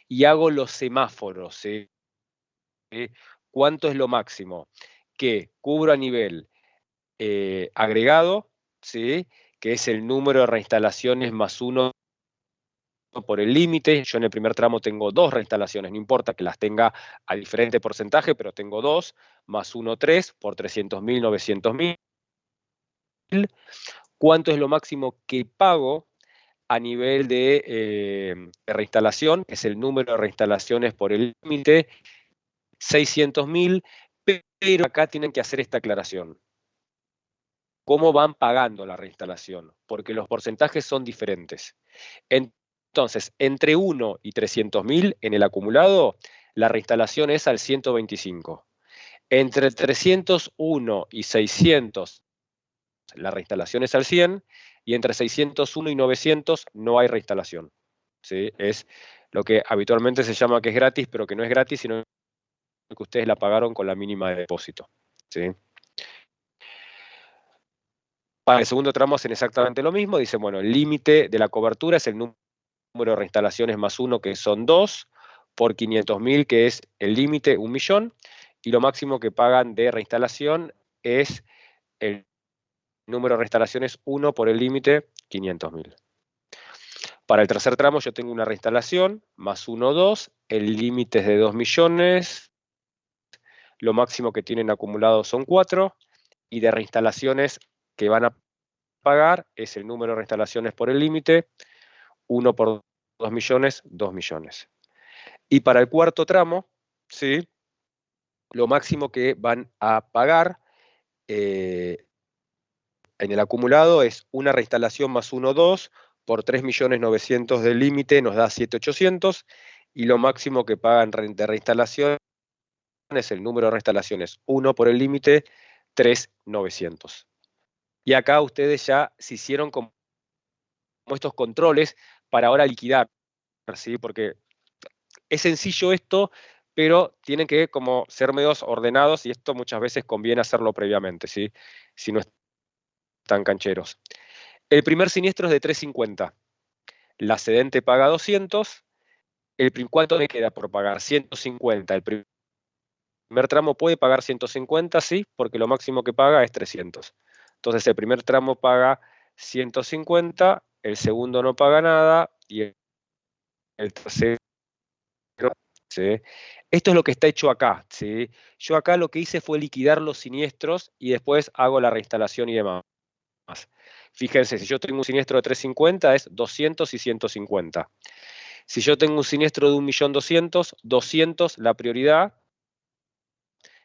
y hago los semáforos, ¿sí? ¿Cuánto es lo máximo que cubro a nivel agregado, ¿sí?, que es el número de reinstalaciones más 1 por el límite? Yo en el primer tramo tengo 2 reinstalaciones, no importa que las tenga a diferente porcentaje, pero tengo 2, más 1, 3, por 300.000, 900.000. ¿Cuánto es lo máximo que pago a nivel de reinstalación? Que es el número de reinstalaciones por el límite, 600.000, pero acá tienen que hacer esta aclaración. ¿Cómo van pagando la reinstalación? Porque los porcentajes son diferentes. Entonces, entre 1 y 300.000 en el acumulado, la reinstalación es al 125. Entre 301 y 600, la reinstalación es al 100, y entre 601 y 900 no hay reinstalación, ¿sí? Es lo que habitualmente se llama que es gratis, pero que no es gratis, sino que ustedes la pagaron con la mínima de depósito, ¿sí? Para el segundo tramo hacen exactamente lo mismo, dicen, bueno, el límite de la cobertura es el número de reinstalaciones más 1, que son 2, por 500.000, que es el límite, 1 millón, y lo máximo que pagan de reinstalación es el número de reinstalaciones 1 por el límite 500.000. Para el tercer tramo yo tengo una reinstalación, más 1, 2, el límite es de 2 millones, lo máximo que tienen acumulado son 4, y de reinstalaciones que van a pagar es el número de reinstalaciones por el límite, 1 por 2 millones, 2 millones. Y para el cuarto tramo, ¿sí?, lo máximo que van a pagar en el acumulado es una reinstalación más 1, 2, por 3.900.000 del límite nos da 7.800.000, y lo máximo que pagan de reinstalación es el número de reinstalaciones 1 por el límite, 3.900.000. Y acá ustedes ya se hicieron como estos controles para ahora liquidar, ¿sí? Porque es sencillo esto, pero tienen que como ser medios ordenados, y esto muchas veces conviene hacerlo previamente, ¿sí?, si no están cancheros. El primer siniestro es de 350. La cedente paga 200. ¿Cuánto me queda por pagar? 150. El primer tramo puede pagar 150, sí, porque lo máximo que paga es 300. Entonces el primer tramo paga 150, el segundo no paga nada, y el tercero, ¿sí? Esto es lo que está hecho acá, ¿sí? Yo acá lo que hice fue liquidar los siniestros y después hago la reinstalación y demás. Fíjense, si yo tengo un siniestro de 350 es 200 y 150. Si yo tengo un siniestro de 1.200.000, 200 la prioridad.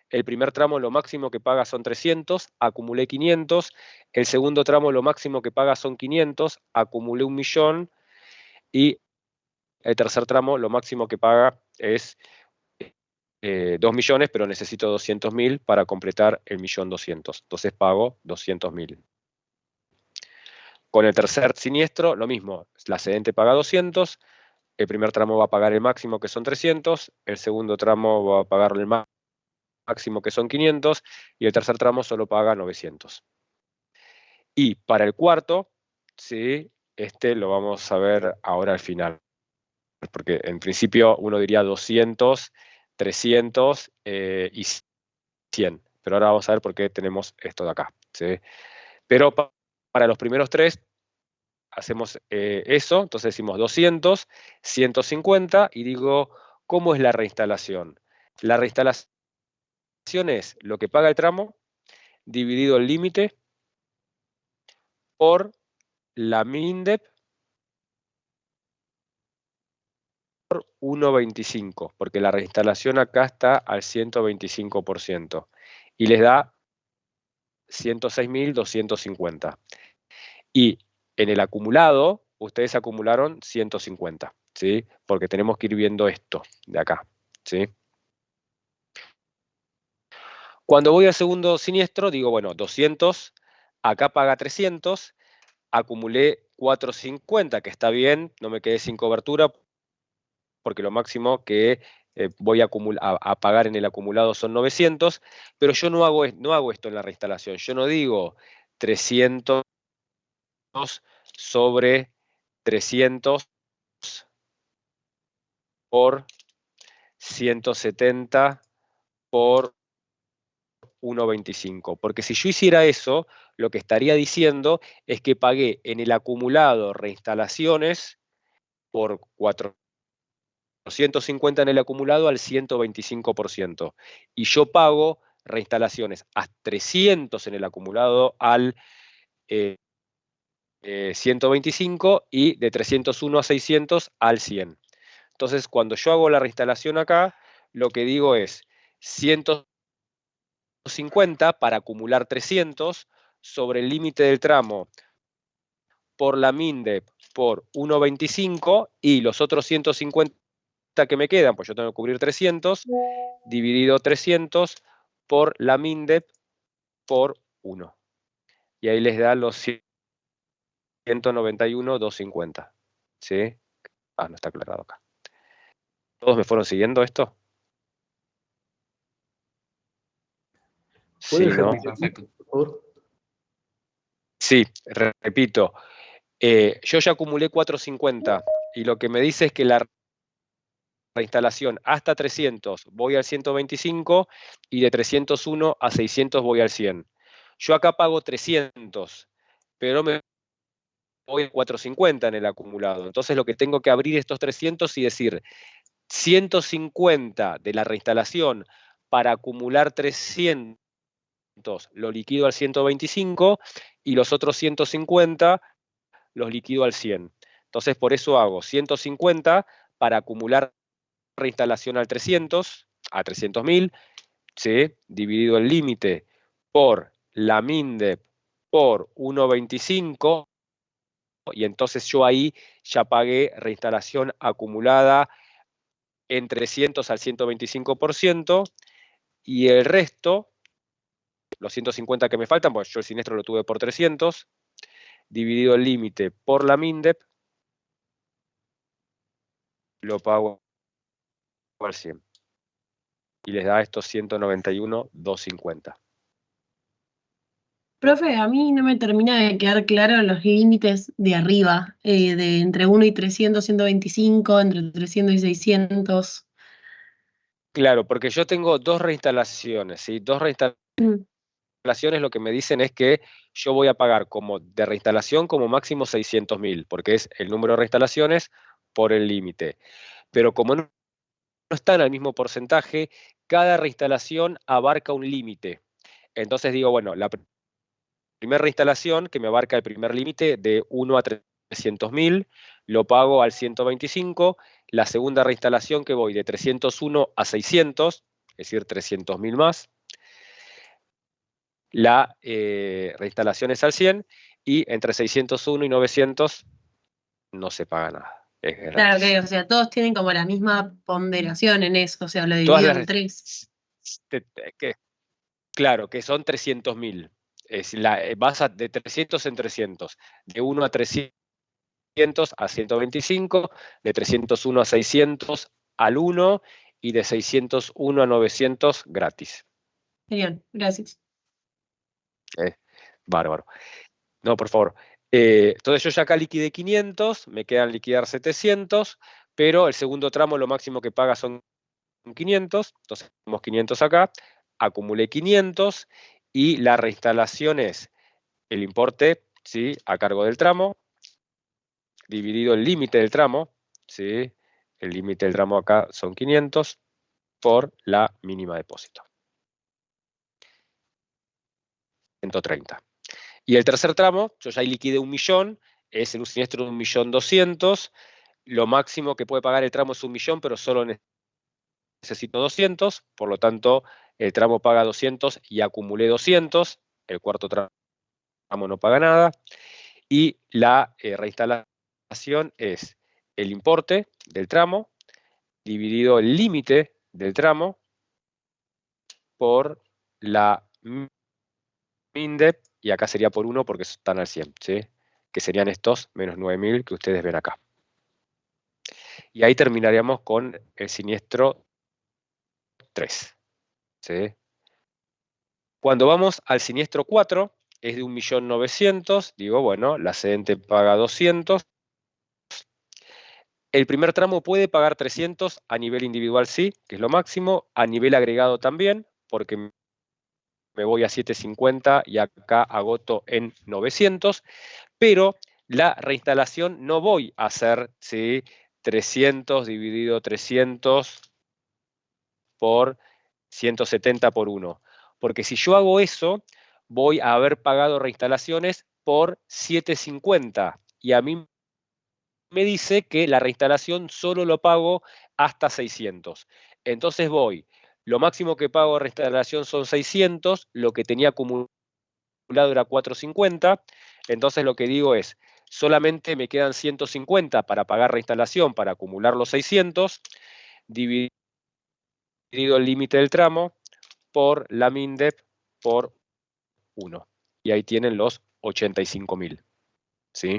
El primer tramo lo máximo que paga son 300, acumulé 500. El segundo tramo lo máximo que paga son 500, acumulé 1 millón. Y el tercer tramo lo máximo que paga es 2 millones, pero necesito 200.000 para completar el 1.200.000. Entonces pago 200.000. Con el tercer siniestro, lo mismo. La cedente paga 200, el primer tramo va a pagar el máximo, que son 300, el segundo tramo va a pagar el máximo, que son 500, y el tercer tramo solo paga 900. Y para el cuarto, ¿sí?, este lo vamos a ver ahora al final, porque en principio uno diría 200, 300 y 100, pero ahora vamos a ver por qué tenemos esto de acá, ¿sí? Pero para los primeros tres hacemos eso, entonces decimos 200, 150, y digo, ¿cómo es la reinstalación? La reinstalación es lo que paga el tramo dividido el límite por la MINDEP por 1.25, porque la reinstalación acá está al 125%, y les da 106.250. Y en el acumulado, ustedes acumularon 150, ¿sí? Porque tenemos que ir viendo esto de acá, ¿sí? Cuando voy al segundo siniestro, digo, bueno, 200, acá paga 300, acumulé 450, que está bien, no me quedé sin cobertura, porque lo máximo que voy a pagar en el acumulado son 900, pero yo no hago esto en la reinstalación. Yo no digo 300 sobre 300 por 170 por 1.25, porque si yo hiciera eso, lo que estaría diciendo es que pagué en el acumulado reinstalaciones por 450 en el acumulado al 125%, y yo pago reinstalaciones a 300 en el acumulado al 125, y de 301 a 600 al 100. Entonces, cuando yo hago la reinstalación acá, lo que digo es 150 para acumular 300 sobre el límite del tramo por la MINDEP por 1.25, y los otros 150 que me quedan, pues yo tengo que cubrir 300, dividido 300 por la MINDEP por 1. Y ahí les da los 191.250. ¿Sí? No está aclarado acá. ¿Todos me fueron siguiendo esto? Sí, ¿no? Perfecto, por favor. Sí, repito. Yo ya acumulé 450, y lo que me dice es que la reinstalación hasta 300 voy al 125 y de 301 a 600 voy al 100. Yo acá pago 300, pero me voy a 450 en el acumulado. Entonces lo que tengo que abrir estos 300 y decir 150 de la reinstalación para acumular 300 lo liquido al 125 y los otros 150 los liquido al 100. Entonces por eso hago 150 para acumular reinstalación al 300, a 300.000, ¿sí? Dividido el límite por la MINDEP por 1.25, y entonces yo ahí ya pagué reinstalación acumulada en 300 al 125%, y el resto, los 150 que me faltan, pues yo el siniestro lo tuve por 300, dividido el límite por la MINDEP, lo pago al 100. Y les da estos 191.250. Profe, a mí no me termina de quedar claro los límites de arriba, de entre 1 y 300, 125, entre 300 y 600. Claro, porque yo tengo dos reinstalaciones, ¿sí? Dos reinstalaciones lo que me dicen es que yo voy a pagar como de reinstalación como máximo 600.000, porque es el número de reinstalaciones por el límite. Pero como no están al mismo porcentaje, cada reinstalación abarca un límite. Entonces digo, bueno, la primera reinstalación que me abarca el primer límite de 1 a 300.000, lo pago al 125. La segunda reinstalación que voy de 301 a 600, es decir, 300.000 más. La reinstalación es al 100 y entre 601 y 900 no se paga nada. Es gratis. Claro, que, o sea, todos tienen como la misma ponderación en eso, o sea, lo Todas divido las en 3. claro, que son 300.000. Vas de 300 en 300, de 1 a 300 a 125, de 301 a 600 al 1 y de 601 a 900 gratis. Genial, gracias. Bárbaro. No, por favor. Entonces yo ya acá liquidé 500, me quedan liquidar 700, pero el segundo tramo lo máximo que paga son 500, entonces tenemos 500 acá, acumulé 500 y la reinstalación es el importe, ¿sí?, a cargo del tramo, dividido el límite del tramo, ¿sí? El límite del tramo acá son 500 por la mínima depósito. 130. Y el tercer tramo, yo ya liquidé 1.000.000, es un siniestro de 1.200.000. Lo máximo que puede pagar el tramo es 1.000.000, pero solo necesito 200, por lo tanto el tramo paga 200 y acumulé 200, el cuarto tramo no paga nada, y la reinstalación es el importe del tramo dividido el límite del tramo por la MINDEP, y acá sería por 1 porque están al 100, ¿sí?, que serían estos menos 9.000 que ustedes ven acá. Y ahí terminaríamos con el siniestro 3. ¿Sí? Cuando vamos al siniestro 4, es de 1.900.000, digo, bueno, la cedente paga 200. El primer tramo puede pagar 300, a nivel individual sí, que es lo máximo, a nivel agregado también, porque me voy a 750 y acá agoto en 900, pero la reinstalación no voy a hacer, ¿sí?, 300 dividido 300 por 170 por 1. Porque si yo hago eso, voy a haber pagado reinstalaciones por 750. Y a mí me dice que la reinstalación solo lo pago hasta 600. Entonces voy, lo máximo que pago de reinstalación son 600, lo que tenía acumulado era 450. Entonces lo que digo es, solamente me quedan 150 para pagar reinstalación, para acumular los 600, dividido el límite del tramo por la MINDEP por 1. Y ahí tienen los 85.000. ¿Sí?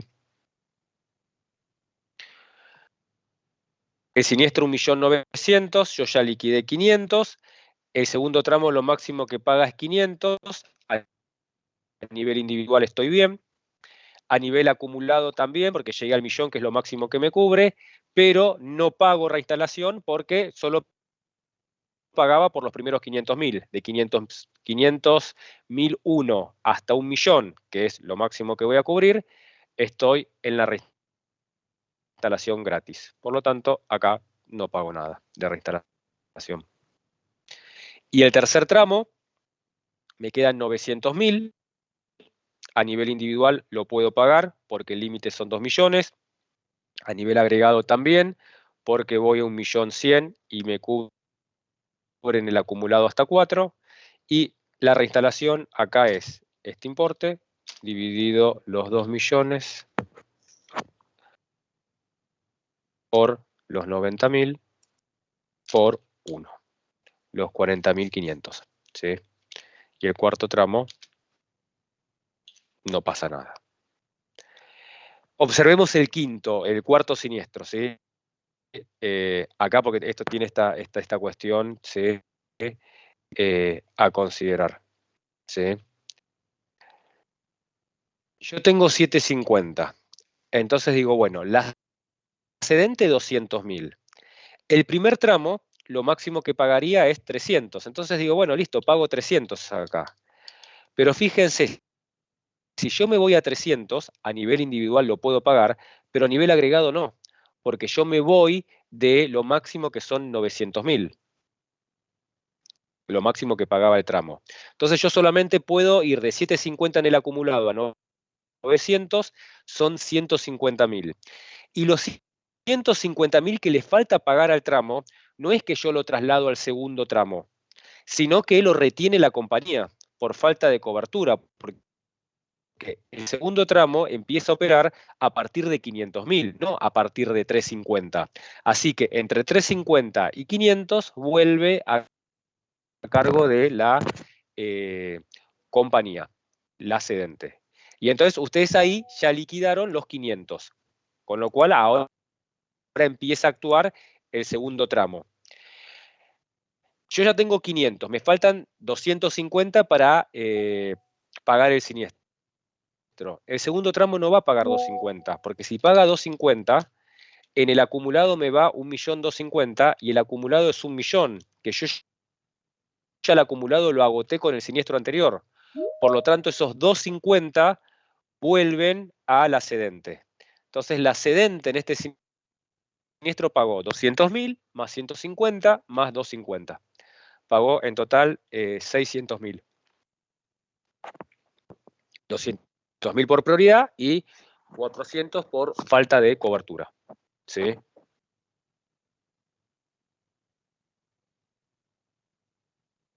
El siniestro 1.900.000, yo ya liquidé 500. El segundo tramo lo máximo que paga es 500. A nivel individual estoy bien. a nivel acumulado también, porque llegué al millón, que es lo máximo que me cubre, pero no pago reinstalación porque solo pagaba por los primeros 500.000, de 500.001 hasta 1 millón, que es lo máximo que voy a cubrir, estoy en la reinstalación gratis. Por lo tanto, acá no pago nada de reinstalación. Y el tercer tramo, me quedan 900.000. A nivel individual lo puedo pagar porque el límite son 2 millones. A nivel agregado también, porque voy a 1.100.000 y me cubren el acumulado hasta 4. Y la reinstalación acá es este importe dividido los 2 millones por los 90.000 por 1, los 40.500. ¿Sí? Y el cuarto tramo no pasa nada. Observemos el cuarto siniestro, ¿sí? Acá, porque esto tiene esta cuestión, ¿sí? A considerar, ¿sí? Yo tengo 750, entonces digo, bueno, la excedente 200.000. El primer tramo, lo máximo que pagaría es 300, entonces digo, bueno, listo, pago 300 acá. Pero fíjense, si yo me voy a 300, a nivel individual lo puedo pagar, pero a nivel agregado no, porque yo me voy de lo máximo que son 900.000, lo máximo que pagaba el tramo. Entonces yo solamente puedo ir de 750 en el acumulado a 900, son 150.000. Y los 150.000 que le falta pagar al tramo, no es que yo lo traslado al segundo tramo, sino que lo retiene la compañía por falta de cobertura, porque el segundo tramo empieza a operar a partir de 500.000, no a partir de 350. Así que entre 350 y 500 vuelve a cargo de la compañía, la cedente. Y entonces ustedes ahí ya liquidaron los 500, con lo cual ahora empieza a actuar el segundo tramo. Yo ya tengo 500, me faltan 250 para pagar el siniestro. El segundo tramo no va a pagar 250, porque si paga 250, en el acumulado me va 1.250.000 y el acumulado es 1 millón, que yo ya el acumulado lo agoté con el siniestro anterior. Por lo tanto, esos 250 vuelven a la cedente. Entonces, la cedente en este siniestro pagó 200.000 más 150 más 250. Pagó en total 600.000. 200.000 por prioridad y 400 por falta de cobertura. ¿Sí?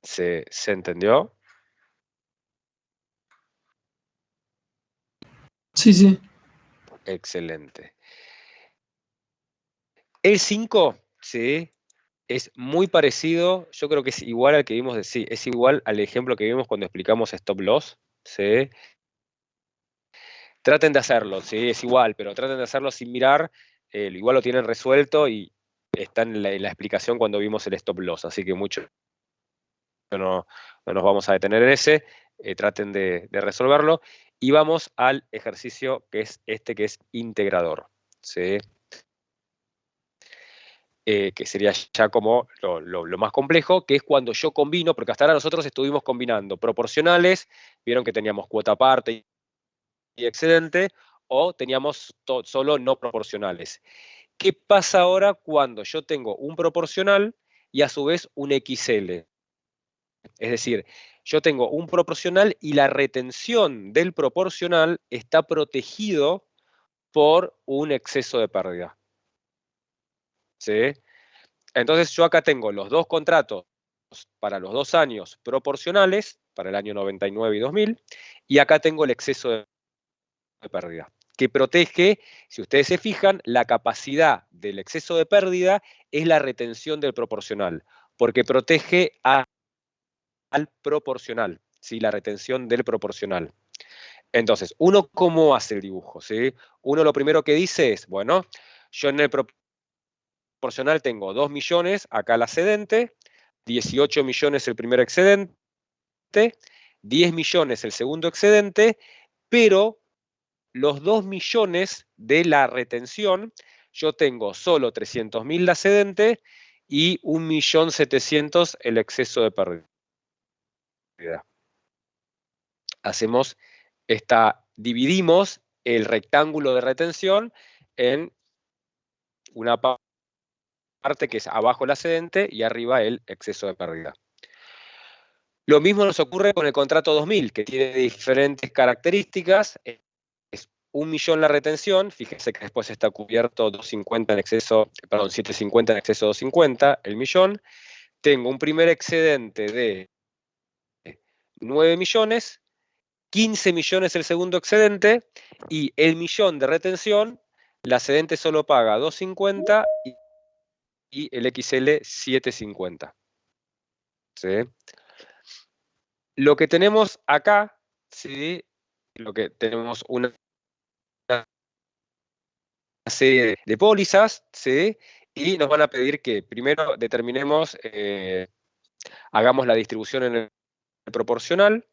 ¿Se entendió? Sí, sí. Excelente. El 5, ¿sí? Es muy parecido, yo creo que es igual al que vimos, sí, es igual al ejemplo que vimos cuando explicamos stop loss, ¿sí? Traten de hacerlo, ¿sí? Es igual, pero traten de hacerlo sin mirar, igual lo tienen resuelto y está en la explicación cuando vimos el stop loss, así que mucho no nos vamos a detener en ese, traten de resolverlo, y vamos al ejercicio que es este, que es integrador, ¿sí? Que sería ya como lo más complejo, que es cuando yo combino, porque hasta ahora nosotros estuvimos combinando proporcionales, vieron que teníamos cuota aparte y excedente, o teníamos solo no proporcionales. ¿Qué pasa ahora cuando yo tengo un proporcional y a su vez un XL? Es decir, yo tengo un proporcional y la retención del proporcional está protegido por un exceso de pérdida. ¿Sí? Entonces yo acá tengo los dos contratos para los 2 años proporcionales, para el año 99 y 2000, y acá tengo el exceso de pérdida, que protege, si ustedes se fijan, la capacidad del exceso de pérdida es la retención del proporcional, porque protege al proporcional, ¿sí? La retención del proporcional. Entonces, uno, ¿cómo hace el dibujo? ¿Sí? Uno lo primero que dice es, bueno, yo en el proporcional tengo 2 millones, acá la cedente, 18 millones el primer excedente, 10 millones el segundo excedente, pero los 2 millones de la retención, yo tengo solo 300.000 la excedente y 1.700.000 el exceso de pérdida. Dividimos el rectángulo de retención en una parte que es abajo la excedente y arriba el exceso de pérdida. Lo mismo nos ocurre con el contrato 2000, que tiene diferentes características. Es 1 millón la retención, fíjense que después está cubierto 250 en exceso, perdón, 750 en exceso 250, el millón. Tengo un primer excedente de 9 millones, 15 millones el segundo excedente, y el millón de retención, la excedente solo paga 250 y el XL 750. ¿Sí? Lo que tenemos acá, ¿sí? Lo que tenemos una serie de pólizas, ¿sí? Y nos van a pedir que primero determinemos, hagamos la distribución en el proporcional,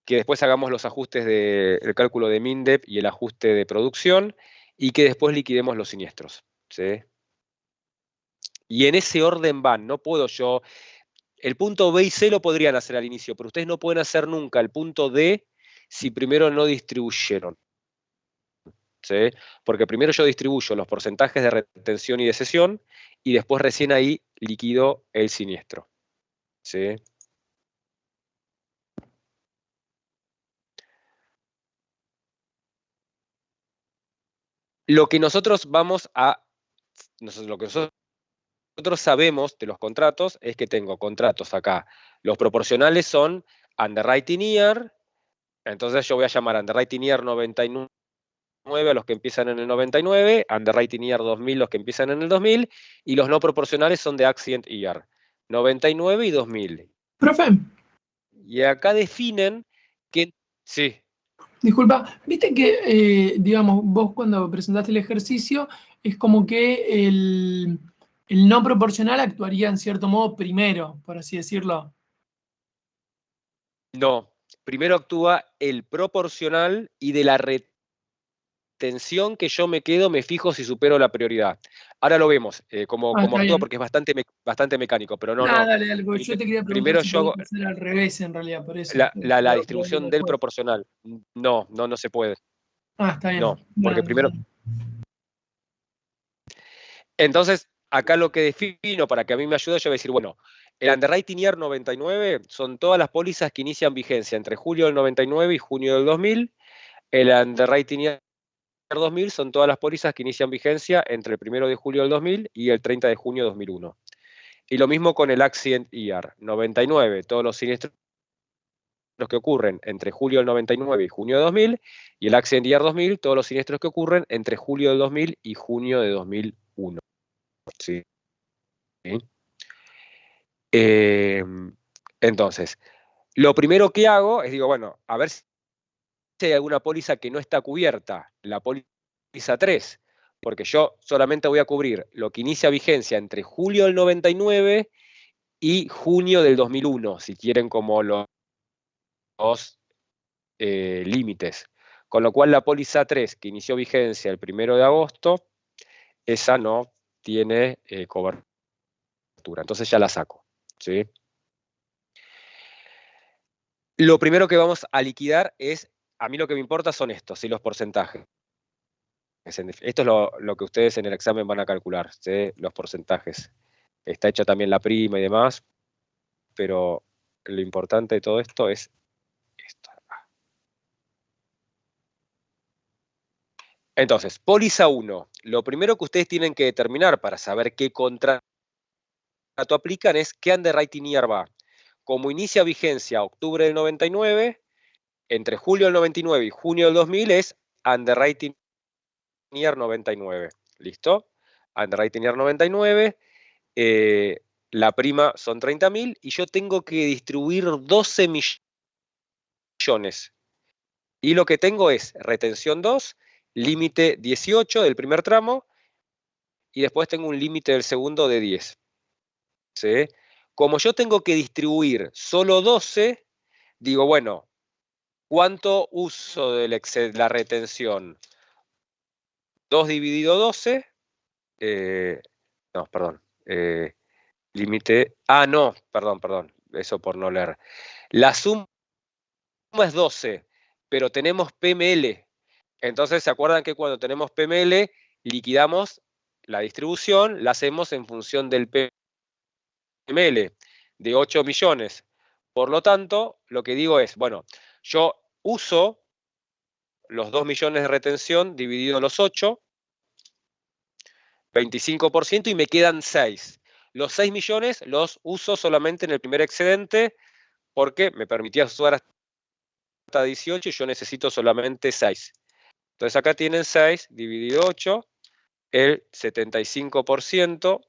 que después hagamos los ajustes del cálculo de MINDEP y el ajuste de producción, y que después liquidemos los siniestros, ¿sí? Y en ese orden van, no puedo yo. El punto B y C lo podrían hacer al inicio, pero ustedes no pueden hacer nunca el punto D si primero no distribuyeron. ¿Sí? Porque primero yo distribuyo los porcentajes de retención y de cesión y después recién ahí liquido el siniestro. ¿Sí? Lo que nosotros lo que nosotros sabemos de los contratos es que tengo contratos acá. Los proporcionales son underwriting year, entonces yo voy a llamar underwriting year 99 a los que empiezan en el 99, underwriting year 2000 los que empiezan en el 2000, y los no proporcionales son de accident year, 99 y 2000. Profe, Y acá definen que... Sí, disculpa, viste que, digamos, vos cuando presentaste el ejercicio, es como que el no proporcional actuaría en cierto modo primero, por así decirlo. no. Primero actúa el proporcional y de la retención que yo me quedo, me fijo si supero la prioridad. Ahora lo vemos cómo Está actúa bien. porque es bastante mecánico, pero no. Dale, porque yo te quería preguntar Primero si yo hago podías hacer al revés en realidad, por eso. la Lo digo distribución del después. proporcional. No se puede. Está bien. No, porque Bueno, primero... Entonces, acá lo que defino para que a mí me ayude, yo voy a decir, bueno, el underwriting year 99 son todas las pólizas que inician vigencia entre julio del 99 y junio del 2000. El underwriting year 2000 son todas las pólizas que inician vigencia entre el 1 de julio del 2000 y el 30 de junio de 2001. Y lo mismo con el accident year 99, todos los siniestros que ocurren entre julio del 99 y junio de 2000, y el accident year 2000, todos los siniestros que ocurren entre julio del 2000 y junio de 2001. ¿Sí? Entonces, lo primero que hago es, digo, bueno, a ver si hay alguna póliza que no está cubierta, la póliza 3, porque yo solamente voy a cubrir lo que inicia vigencia entre julio del 99 y junio del 2001, si quieren como los límites. Con lo cual la póliza 3, que inició vigencia el 1 de agosto, esa no tiene cobertura. Entonces ya la saco. ¿Sí? Lo primero que vamos a liquidar es, a mí lo que me importa son estos, ¿sí? Los porcentajes. Esto es lo que ustedes en el examen van a calcular, ¿sí? Los porcentajes. Está hecha también la prima y demás, pero lo importante de todo esto es esto. Entonces, póliza 1. Lo primero que ustedes tienen que determinar para saber qué contrato aplican es qué underwriting year va. Como inicia vigencia octubre del 99, entre julio del 99 y junio del 2000 es underwriting year 99. ¿Listo? Underwriting year 99. La prima son 30.000 y yo tengo que distribuir 12 millones. Y lo que tengo es retención 2, límite 18 del primer tramo y después tengo un límite del segundo de 10. ¿Sí? Como yo tengo que distribuir solo 12, digo, bueno, ¿Cuánto uso de la retención? 2 dividido 12. No, perdón. Límite. No, perdón. Eso por no leer. La suma es 12, pero tenemos PML. Entonces, ¿se acuerdan que cuando tenemos PML, liquidamos la distribución, la hacemos en función del PML de 8 millones? Por lo tanto, lo que digo es, bueno, yo uso los 2 millones de retención dividido los 8, 25%, y me quedan 6. Los 6 millones los uso solamente en el primer excedente porque me permitía usar hasta 18 y yo necesito solamente 6. Entonces acá tienen 6 dividido 8, el 75%.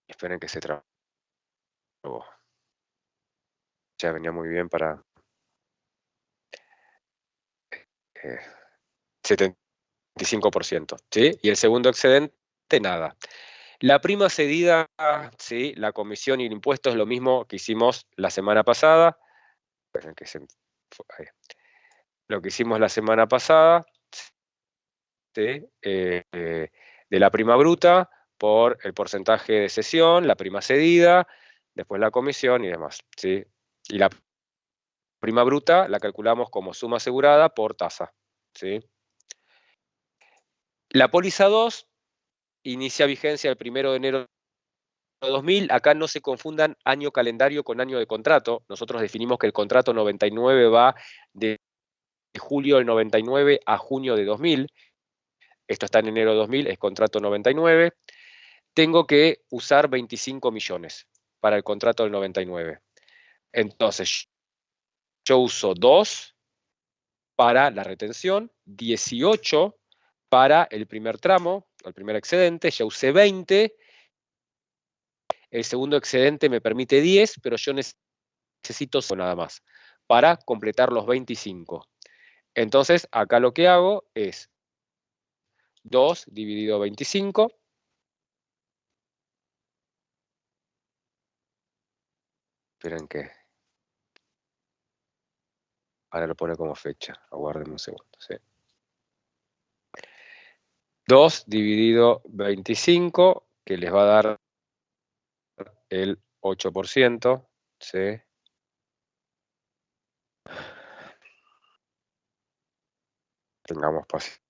Esperen que se trabó. Ya venía muy bien para 75%, ¿sí? Y el segundo excedente, nada. La prima cedida, ¿sí? La comisión y el impuesto es lo mismo que hicimos la semana pasada. Esperen que lo que hicimos la semana pasada, ¿sí? De la prima bruta por el porcentaje de cesión, la prima cedida, después la comisión y demás, ¿sí? Y la prima bruta la calculamos como suma asegurada por tasa, ¿sí? La póliza 2 inicia vigencia el 1 de enero de 2000. Acá no se confundan año calendario con año de contrato. Nosotros definimos que el contrato 99 va de julio del 99 a junio de 2000. Esto está en enero de 2000, es contrato 99. Tengo que usar 25 millones para el contrato del 99. Entonces, yo uso 2 para la retención, 18 para el primer tramo, el primer excedente, ya usé 20. El segundo excedente me permite 10, pero yo necesito nada más para completar los 25. Entonces, acá lo que hago es 2 dividido 25. Esperen que ahora lo pone como fecha. Aguárdenme un segundo. ¿Sí? 2 dividido 25, que les va a dar el 8%. ¿Sí? Tengamos paciencia,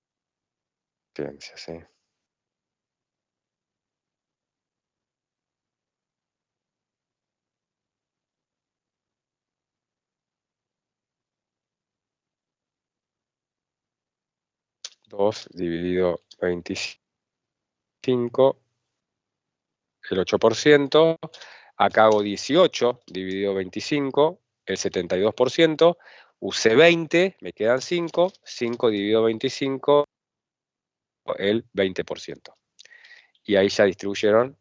¿sí? Dos dividido 25, el 8%. Acá hago 18 dividido 25, el 72%. Usé 20, me quedan 5. 5 dividido 25, el 20%. Y ahí ya distribuyeron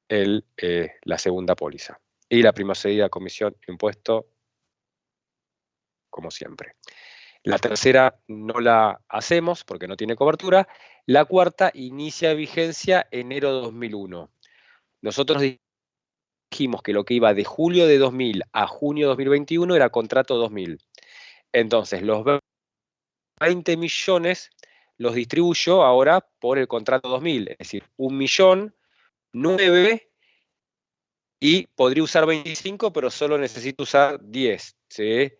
la segunda póliza. Y la prima cedida, comisión, impuesto, como siempre. La tercera no la hacemos porque no tiene cobertura. La cuarta inicia vigencia enero de 2001. Nosotros dijimos que lo que iba de julio de 2000 a junio de 2021 era contrato 2000. Entonces, los 20 millones los distribuyo ahora por el contrato 2000, es decir, 1.000.009, y podría usar 25, pero solo necesito usar 10, ¿sí?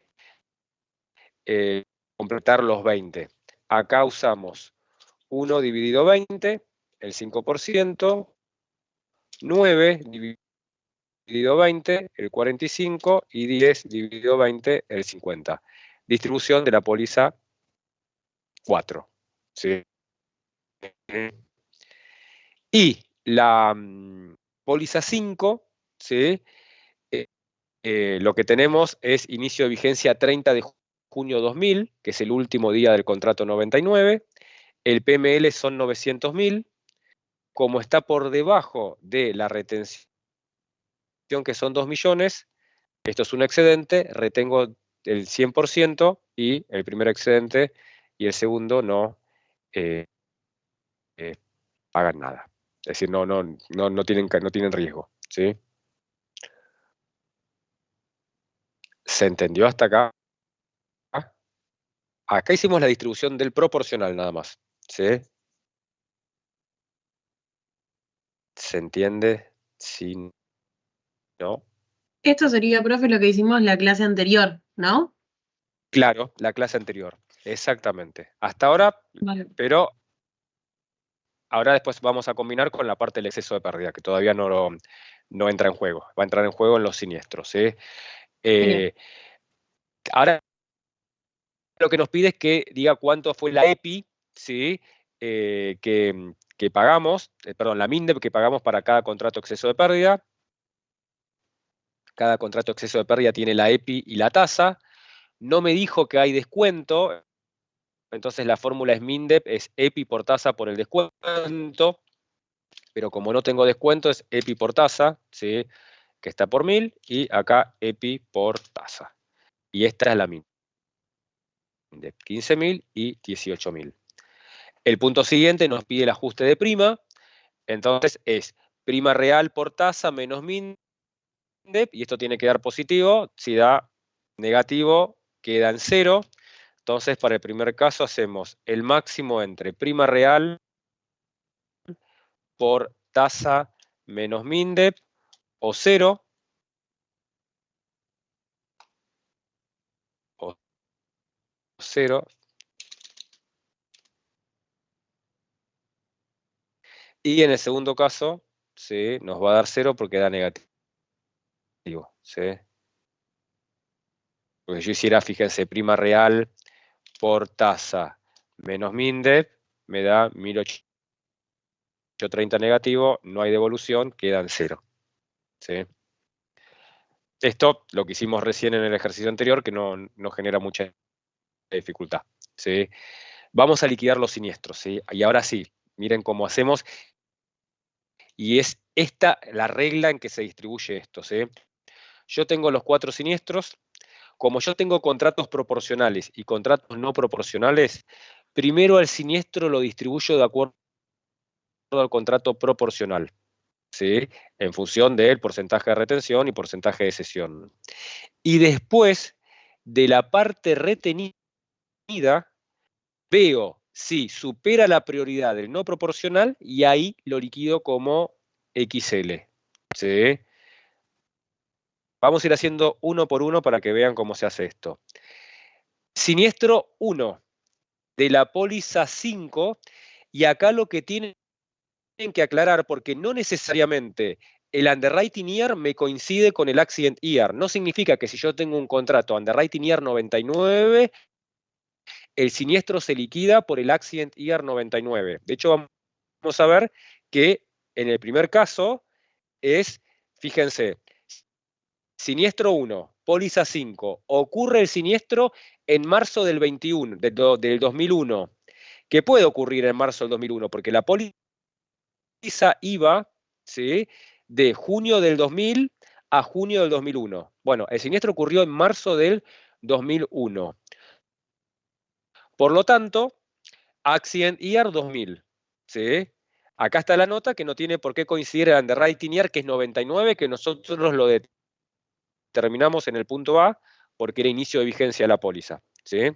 Completar los 20. Acá usamos 1 dividido 20, el 5%, 9 dividido 20, el 45, y 10 dividido 20, el 50. Distribución de la póliza 4. ¿Sí? Y la póliza 5, ¿sí? Lo que tenemos es inicio de vigencia 30 de junio 2000, que es el último día del contrato 99. El PML son 900.000. Como está por debajo de la retención, que son 2 millones, esto es un excedente, retengo el 100% y el primer excedente y el segundo no pagan nada. Es decir, no tienen riesgo, ¿sí? ¿Se entendió hasta acá? Acá hicimos la distribución del proporcional nada más, ¿sí? ¿Se entiende? Sí, ¿no? Esto sería, profe, lo que hicimos la clase anterior, ¿no? Claro, la clase anterior, exactamente. Hasta ahora, Vale. pero ahora después vamos a combinar con la parte del exceso de pérdida, que todavía no entra en juego. Va a entrar en juego en los siniestros, ¿sí? Genial. Ahora lo que nos pide es que diga cuánto fue la EPI, ¿sí? Que pagamos, perdón, la MINDEP que pagamos para cada contrato exceso de pérdida. Cada contrato exceso de pérdida tiene la EPI y la tasa. No me dijo que hay descuento, entonces la fórmula es MINDEP, es EPI por tasa por el descuento, pero como no tengo descuento es EPI por tasa, ¿sí? Que está por 1000, y acá EPI por tasa. Y esta es la MINDEP, 15.000 y 18.000. El punto siguiente nos pide el ajuste de prima, entonces es prima real por tasa menos MINDEP, y esto tiene que dar positivo. Si da negativo, queda en 0. Entonces, para el primer caso hacemos el máximo entre prima real por tasa menos MINDEP, o 0, o 0. Y en el segundo caso, ¿sí? Nos va a dar 0 porque da negativo, ¿sí? Porque yo hiciera, fíjense, prima real por tasa menos MINDEP, me da 1830 negativo, no hay devolución, queda en 0, ¿sí? Esto, lo que hicimos recién en el ejercicio anterior, que no genera mucha dificultad, ¿sí? Vamos a liquidar los siniestros, ¿sí? Y ahora sí, miren cómo hacemos. Y es esta la regla en que se distribuye esto, ¿sí? Yo tengo los 4 siniestros. Como yo tengo contratos proporcionales y contratos no proporcionales, primero al siniestro lo distribuyo de acuerdo al contrato proporcional, ¿sí? En función del porcentaje de retención y porcentaje de cesión. Y después, de la parte retenida, veo si supera la prioridad del no proporcional y ahí lo liquido como XL, ¿sí? Vamos a ir haciendo uno por uno para que vean cómo se hace esto. Siniestro 1 de la póliza 5, y acá lo que tienen que aclarar, porque no necesariamente el underwriting year me coincide con el accident year. No significa que si yo tengo un contrato underwriting year 99, el siniestro se liquida por el accident year 99. De hecho, vamos a ver que en el primer caso es, fíjense, siniestro 1, póliza 5, ocurre el siniestro en marzo del 21, del 2001. ¿Qué puede ocurrir en marzo del 2001? Porque la póliza iba, ¿sí?, de junio del 2000 a junio del 2001. Bueno, el siniestro ocurrió en marzo del 2001. Por lo tanto, accident year 2000, ¿sí? Acá está la nota que no tiene por qué coincidir el underwriting year, que es 99, que nosotros lo determinamos en el punto A porque era inicio de vigencia de la póliza, ¿sí?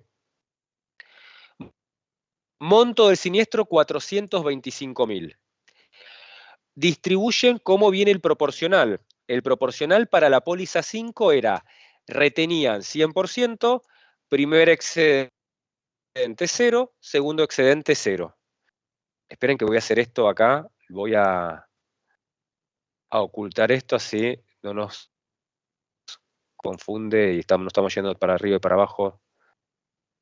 Monto del siniestro 425.000. Distribuyen cómo viene el proporcional. El proporcional para la póliza 5 era, retenían 100%, primer excedente 0, segundo excedente 0. Esperen que voy a hacer esto acá, voy a ocultar esto así no nos confunde y no estamos yendo para arriba y para abajo.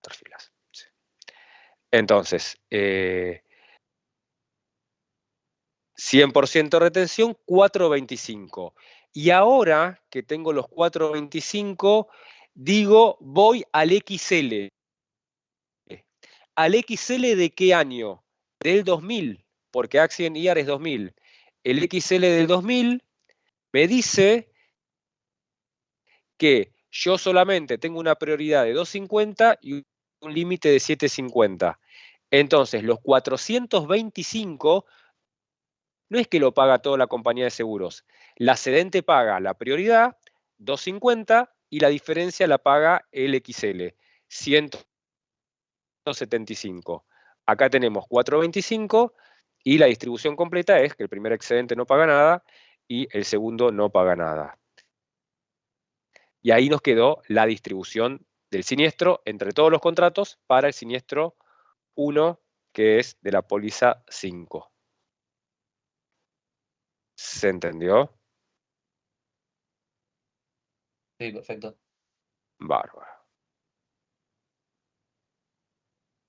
Filas. Sí. Entonces, 100% retención, 425. Y ahora que tengo los 425, digo, voy al XL. ¿Al XL de qué año? Del 2000, porque accident year es 2000. El XL del 2000 me dice que yo solamente tengo una prioridad de 250 y un límite de 750. Entonces, los 425 no es que lo paga toda la compañía de seguros. La cedente paga la prioridad, 250, y la diferencia la paga el XL, 175. Acá tenemos 425 y la distribución completa es que el primer excedente no paga nada y el segundo no paga nada. Y ahí nos quedó la distribución del siniestro entre todos los contratos para el siniestro 1, que es de la póliza 5. ¿Se entendió? Sí, perfecto. Bárbaro.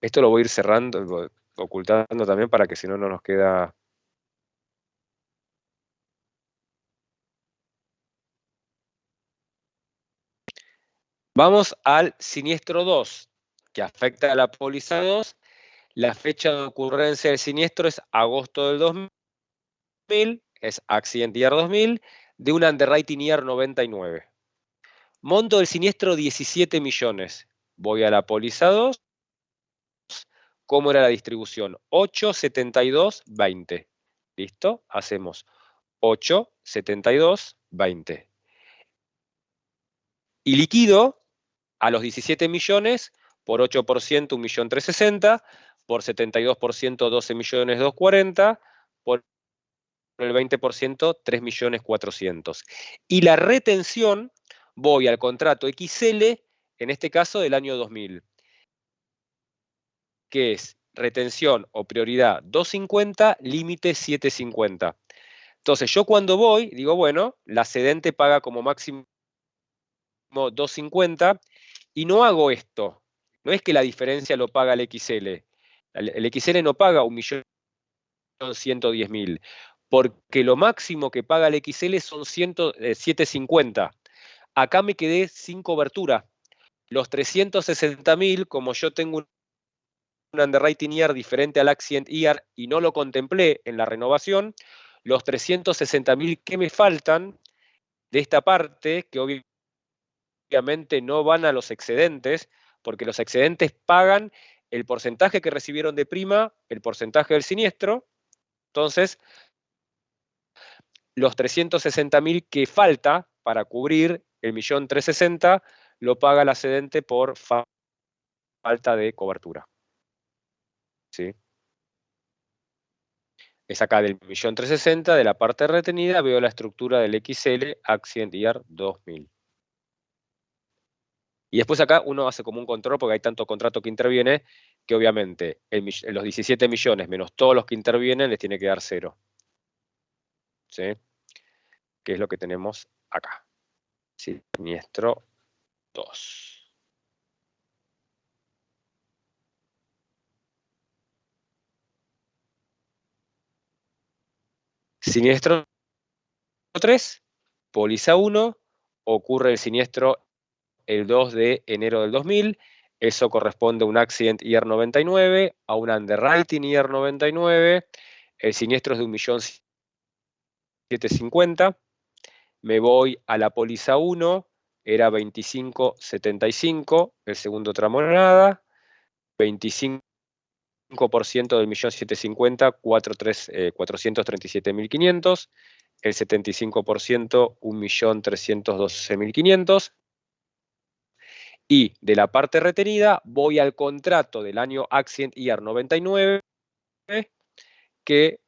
Esto lo voy a ir cerrando, ocultando también para que si no, no nos queda... Vamos al siniestro 2, que afecta a la póliza 2. La fecha de ocurrencia del siniestro es agosto del 2000, es Accident Year 2000, de un Underwriting Year 99. Monto del siniestro 17 millones. Voy a la póliza 2. ¿Cómo era la distribución? 8, 72, 20. ¿Listo? Hacemos 8, 72, 20. Y liquido a los 17 millones por 8%, 1.360.000, por 72%, 12.240.000, por el 20%, 3.400.000. Y la retención, voy al contrato XL, en este caso del año 2000, que es retención o prioridad 250, límite 750. Entonces yo cuando voy, digo, bueno, la cedente paga como máximo 250 y no hago esto. No es que la diferencia lo paga el XL. El XL no paga 1.110.000, porque lo máximo que paga el XL son 750. Acá me quedé sin cobertura. Los 360.000, como yo tengo un underwriting year diferente al accident year y no lo contemplé en la renovación, los 360.000 que me faltan de esta parte, que obviamente no van a los excedentes, porque los excedentes pagan el porcentaje que recibieron de prima, el porcentaje del siniestro. Entonces, los 360.000 que falta para cubrir el 1.360.000 lo paga la cedente por falta de cobertura. ¿Sí? Es acá del 1.360.000, de la parte retenida, veo la estructura del XL Accident Year 2000. Y después acá uno hace como un control, porque hay tanto contrato que interviene, que obviamente los 17 millones menos todos los que intervienen les tiene que dar 0. ¿Sí? Que es lo que tenemos acá. Siniestro 2. Siniestro 3, póliza 1, ocurre el siniestro el 2 de enero del 2000, eso corresponde a un Accident Year 99, a un Underwriting Year 99, el siniestro es de 1.750.000, me voy a la póliza 1, era 25.75, el segundo tramo nada, 25% del 1.750.000, 437.500, el 75%, 1.312.500, y de la parte retenida voy al contrato del año Accident Year 99, que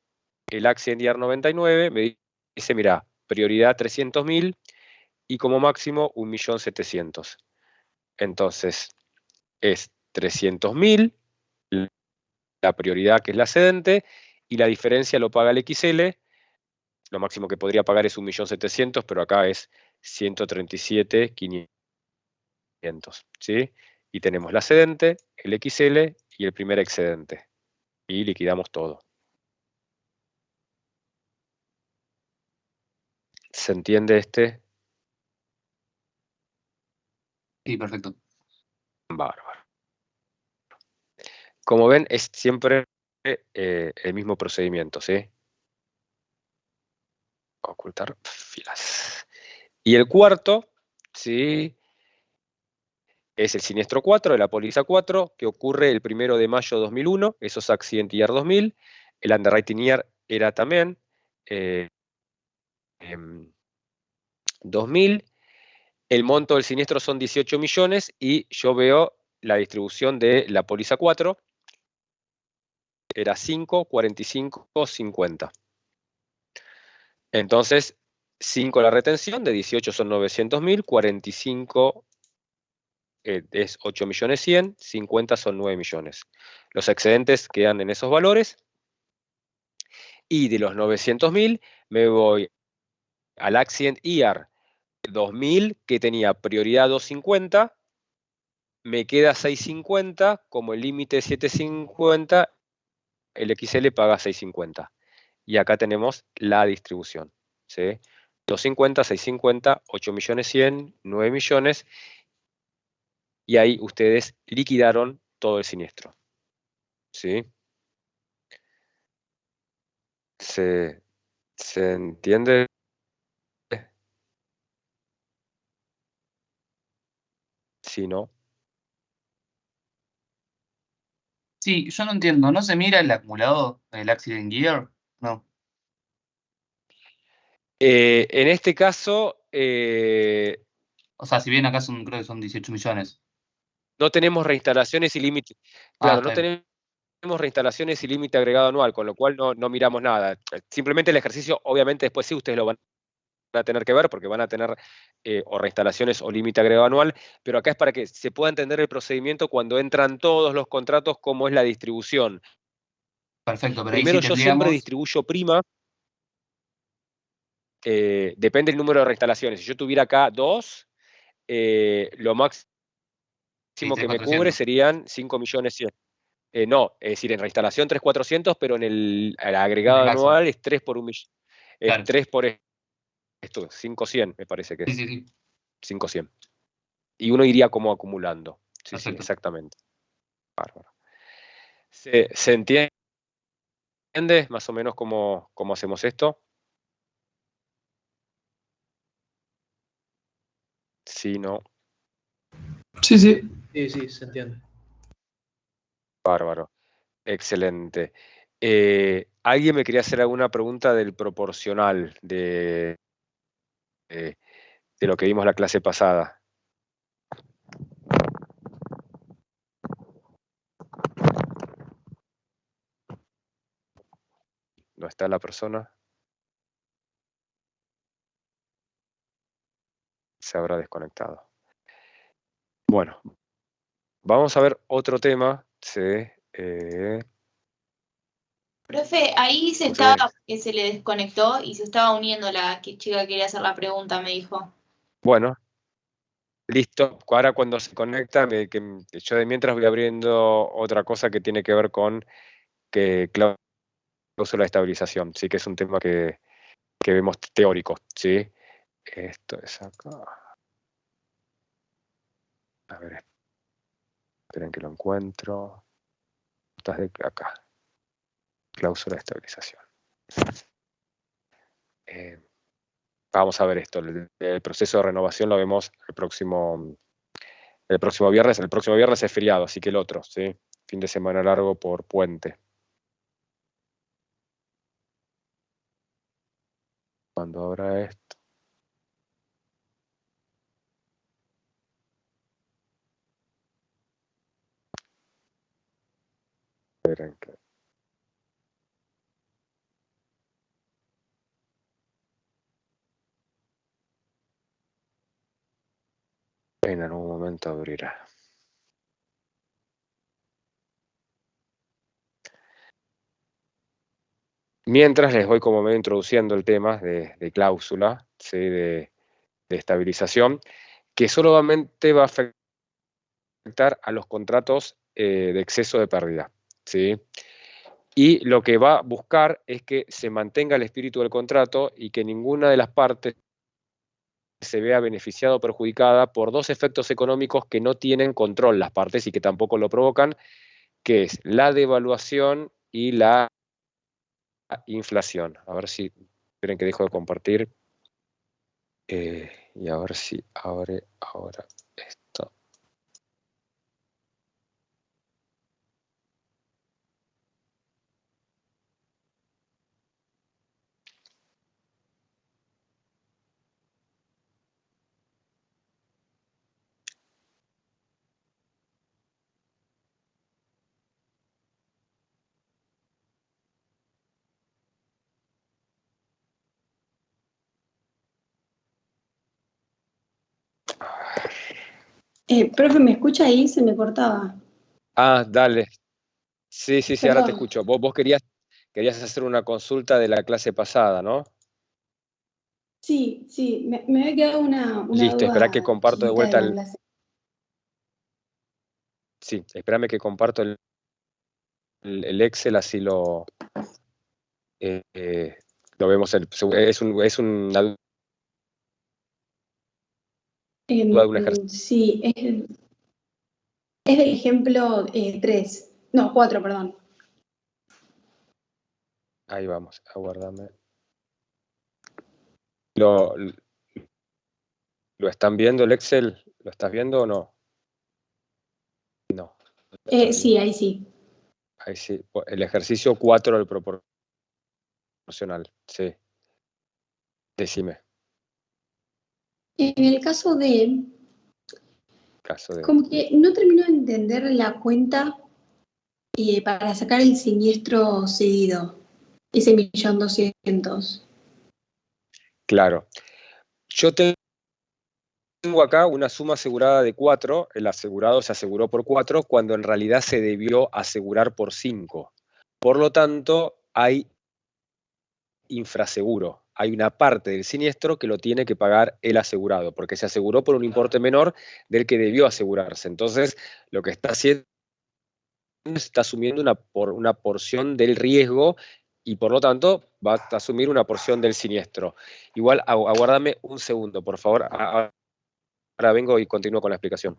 el Accident Year 99 me dice, mira, prioridad 300.000 y como máximo 1.700.000. Entonces, es 300.000 la prioridad, que es la cedente, y la diferencia lo paga el XL. Lo máximo que podría pagar es 1.700.000, pero acá es 137.500. ¿Sí? Y tenemos la cedente, el XL y el primer excedente. Y liquidamos todo. ¿Se entiende este? Sí, perfecto. Bárbaro. Como ven, es siempre el mismo procedimiento, ¿sí? Ocultar filas. Y el cuarto, ¿sí? Es el siniestro 4 de la póliza 4, que ocurre el 1 de mayo de 2001, eso es Accident Year 2000, el Underwriting Year era también 2000, el monto del siniestro son 18 millones y yo veo la distribución de la póliza 4, era 5, 45, 50. Entonces, 5 la retención, de 18 son 900.000, 45 es 8 millones 100, 50 son 9 millones. Los excedentes quedan en esos valores y de los 900.000 me voy al Accident Year 2000, que tenía prioridad 250, me queda 650, como el límite es 750, el XL paga 650. Y acá tenemos la distribución, ¿sí? 250, 650, 8 millones 100, 9 millones, y ahí ustedes liquidaron todo el siniestro, ¿sí? ¿Se entiende? Si no. Sí, yo no entiendo. ¿No se mira el acumulado del Accident Year? No. En este caso, O sea, si bien acá son, creo que son 18 millones. no tenemos reinstalaciones y límite. Ah, Claro, no está bien. tenemos reinstalaciones y límite agregado anual, con lo cual no miramos nada. Simplemente el ejercicio, obviamente, después sí ustedes lo van a tener que ver porque van a tener o reinstalaciones o límite agregado anual, pero acá es para que se pueda entender el procedimiento cuando entran todos los contratos, cómo es la distribución. Perfecto, pero ahí Primero sí yo siempre tendríamos. distribuyo prima, depende del número de reinstalaciones. Si yo tuviera acá 2, lo máximo Sí, que me cubre 3.400. serían 5 millones 100. No, es decir, en reinstalación 3.400, pero en el En agregado el Action. anual es 3 por 1 millón. Es Claro. 3 por esto, 5.100 me parece que Sí, es. sí, sí. 5.100. Y uno iría como acumulando. Sí, sí, Perfecto. exactamente. Bárbaro. ¿Se entiende más o menos cómo hacemos esto? Sí, no. Sí, sí. Sí, sí, se entiende. Bárbaro. Excelente. ¿Alguien me quería hacer alguna pregunta del proporcional de lo que vimos la clase pasada? ¿No está la persona? Se habrá desconectado. Bueno, vamos a ver otro tema. Sí, Profe, ahí se estaba, que se le desconectó y se estaba uniendo la chica que quería hacer la pregunta, me dijo. bueno, listo. Ahora cuando se conecta, yo de mientras voy abriendo otra cosa que tiene que ver con cláusula de estabilización. Sí, que es un tema que vemos teórico. ¿Sí? Esto es acá. A ver, esperen que lo encuentro. Estás de acá. Cláusula de estabilización. Vamos a ver esto. El proceso de renovación lo vemos el próximo viernes. El próximo viernes es feriado, así que el otro, ¿sí? Fin de semana largo por puente. Cuando abra esto. Esperen que... En algún momento abrirá. Mientras les voy como medio introduciendo el tema de cláusula, ¿sí? de estabilización, que solamente va a afectar a los contratos de exceso de pérdida. ¿Sí? Y lo que va a buscar es que se mantenga el espíritu del contrato y que ninguna de las partes se vea beneficiada o perjudicada por dos efectos económicos que no tienen control las partes y que tampoco lo provocan, que es la devaluación y la inflación. A ver si, esperen que dejo de compartir. Y a ver si abre ahora esto. Profe, ¿me escucha ahí? Se me cortaba. Ah, dale. Sí, ahora te Perdón. escucho. Vos querías hacer una consulta de la clase pasada, ¿no? Sí, me había quedado una Listo, espera que duda comparto de chiquita de vuelta la clase. Sí, espérame que comparto el Excel, así lo vemos. Es una duda de un ejercicio. Sí, es del ejemplo 3. No, 4, perdón. Ahí vamos, aguárdame. ¿Lo están viendo el Excel? ¿Lo estás viendo o no? No. Sí, ahí sí. Ahí sí. El ejercicio 4 del proporcional. Sí. Decime. En el caso de, Caso de. como que no termino de entender la cuenta para sacar el siniestro cedido, ese 1.200.000. Claro. Yo tengo acá una suma asegurada de 4. El asegurado se aseguró por 4 cuando en realidad se debió asegurar por 5. Por lo tanto, hay infraseguro. Hay una parte del siniestro que lo tiene que pagar el asegurado, porque se aseguró por un importe menor del que debió asegurarse. Entonces, lo que está haciendo es está asumiendo una porción del riesgo y por lo tanto va a asumir una porción del siniestro. Igual, aguárdame un segundo, por favor. Ahora vengo y continúo con la explicación.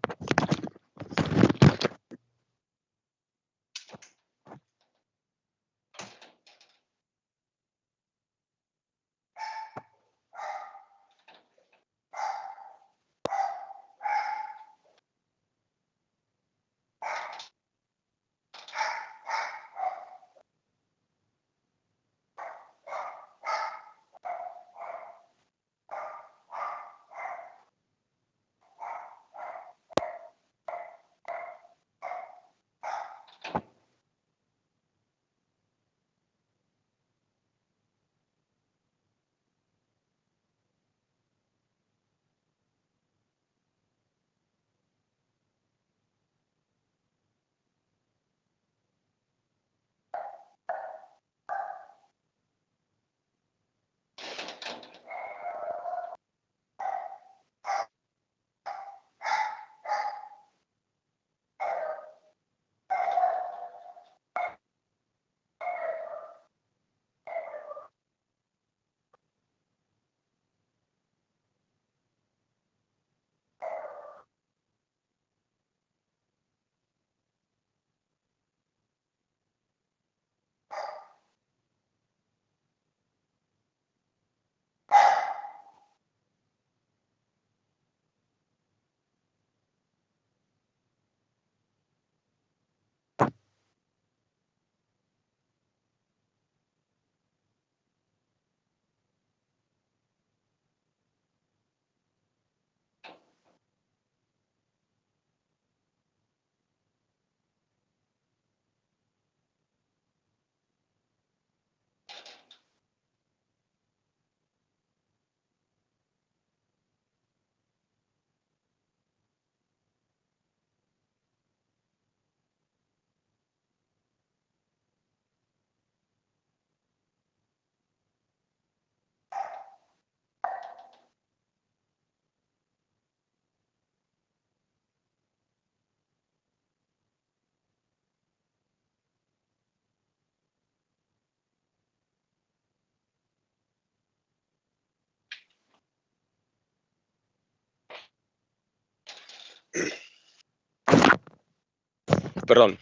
Perdón.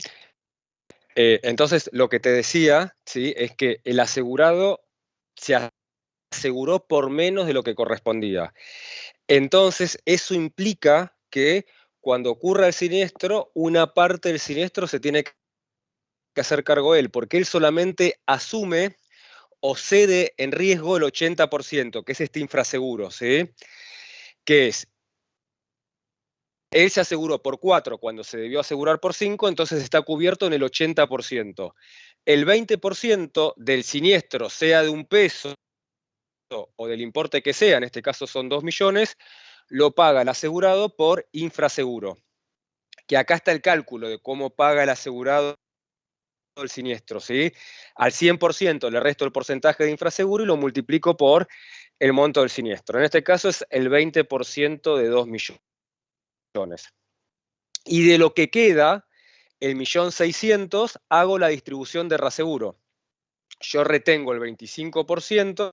Entonces, lo que te decía, ¿sí?, es que el asegurado se aseguró por menos de lo que correspondía. Entonces, eso implica que cuando ocurra el siniestro, una parte del siniestro se tiene que hacer cargo él, porque él solamente asume o cede en riesgo el 80%, que es este infraseguro, ¿sí? Que es, él se aseguró por 4 cuando se debió asegurar por 5, entonces está cubierto en el 80%. El 20% del siniestro, sea de un peso o del importe que sea, en este caso son 2 millones, lo paga el asegurado por infraseguro. Que acá está el cálculo de cómo paga el asegurado el siniestro, ¿sí? Al 100% le resto el porcentaje de infraseguro y lo multiplico por el monto del siniestro. En este caso es el 20% de 2 millones. Y de lo que queda, el 1.600.000, hago la distribución de reaseguro. Yo retengo el 25%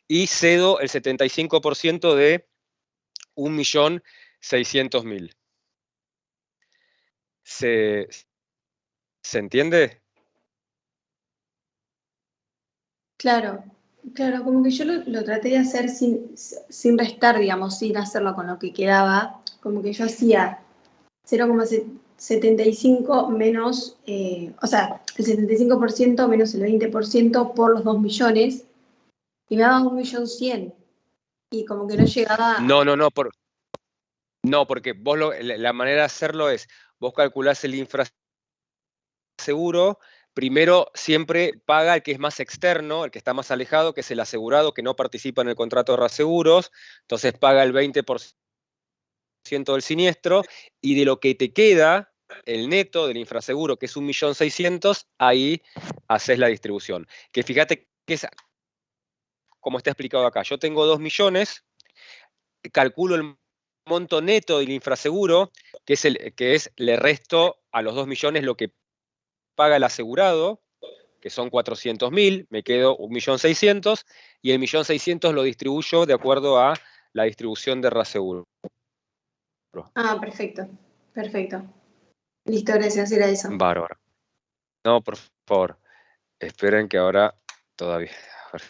y cedo el 75% de 1.600.000. ¿Se entiende? Claro, claro, como que yo lo traté de hacer sin restar, digamos, sin hacerlo con lo que quedaba. Como que yo hacía 0,75 menos, o sea, el 75% menos el 20% por los 2 millones, y me daba 1.100.000. Y como que no llegaba. No, porque vos la manera de hacerlo es, vos calculás el infraseguro, primero siempre paga el que es más externo, el que está más alejado, que es el asegurado que no participa en el contrato de reaseguros, entonces paga el 20% del siniestro, y de lo que te queda, el neto del infraseguro, que es 1.600.000, ahí haces la distribución. Que fíjate que es como está explicado acá. Yo tengo 2 millones, calculo el monto neto del infraseguro, le resto a los 2 millones lo que paga el asegurado, que son 400.000, me quedo 1.600.000, y el 1.600.000 lo distribuyo de acuerdo a la distribución de reaseguro. Ah, perfecto, perfecto. Listo, gracias, era eso. Bárbaro. No, por favor, esperen que ahora todavía, a ver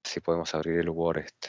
si podemos abrir el Word este.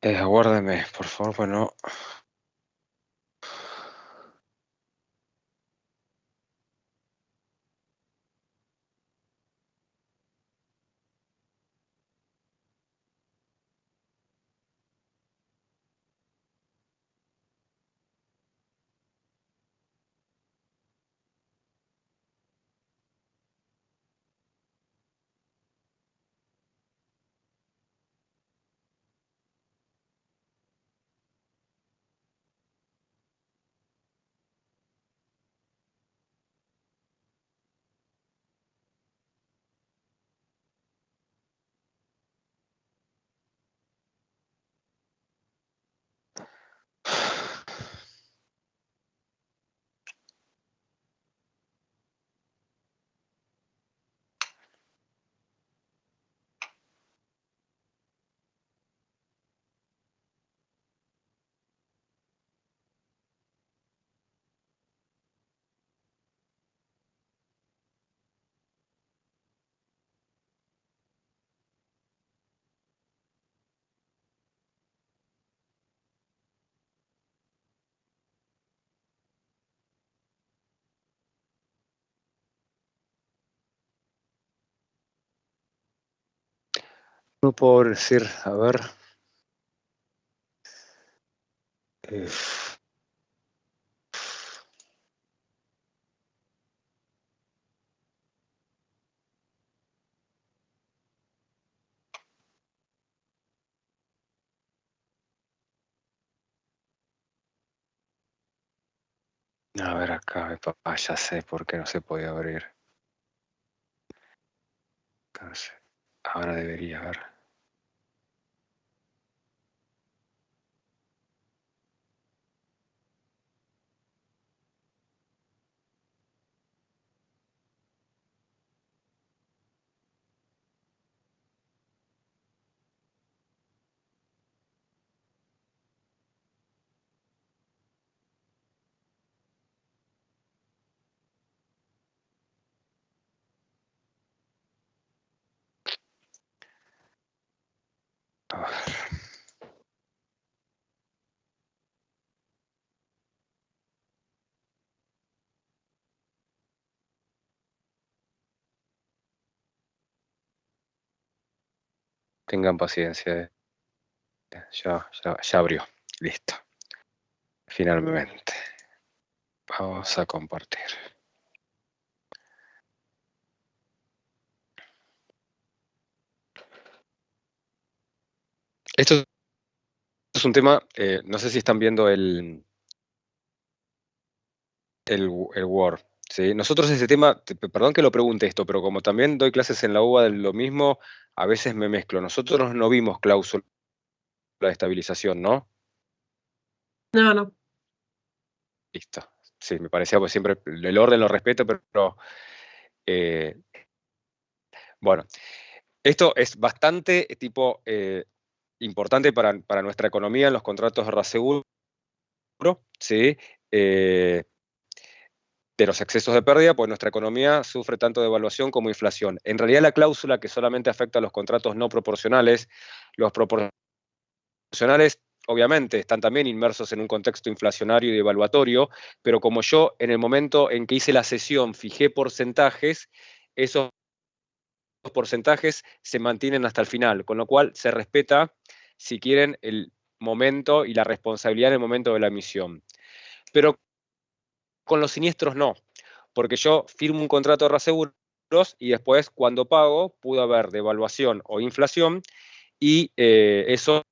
Aguárdeme, por favor, bueno. No puedo decir, a ver. A ver acá, papá, ya sé por qué no se podía abrir. Ahora debería haber. A ver. Tengan paciencia. Ya abrió. Listo. Finalmente. Vamos a compartir. Esto es un tema, no sé si están viendo el Word. ¿Sí? Nosotros ese tema, perdón que lo pregunte esto, pero como también doy clases en la UBA de lo mismo, a veces me mezclo. Nosotros no vimos cláusula de estabilización, ¿no? No. Listo. Sí, me parecía, pues siempre el orden lo respeto, pero bueno, esto es bastante importante para nuestra economía en los contratos de reaseguro, ¿sí? De los excesos de pérdida, pues nuestra economía sufre tanto devaluación como inflación. En realidad la cláusula que solamente afecta a los contratos no proporcionales, los proporcionales obviamente están también inmersos en un contexto inflacionario y devaluatorio, pero como yo en el momento en que hice la cesión fijé porcentajes, esos porcentajes se mantienen hasta el final, con lo cual se respeta, si quieren, el momento y la responsabilidad en el momento de la emisión. Pero con los siniestros no, porque yo firmo un contrato de reaseguros y después cuando pago pudo haber devaluación o inflación y eso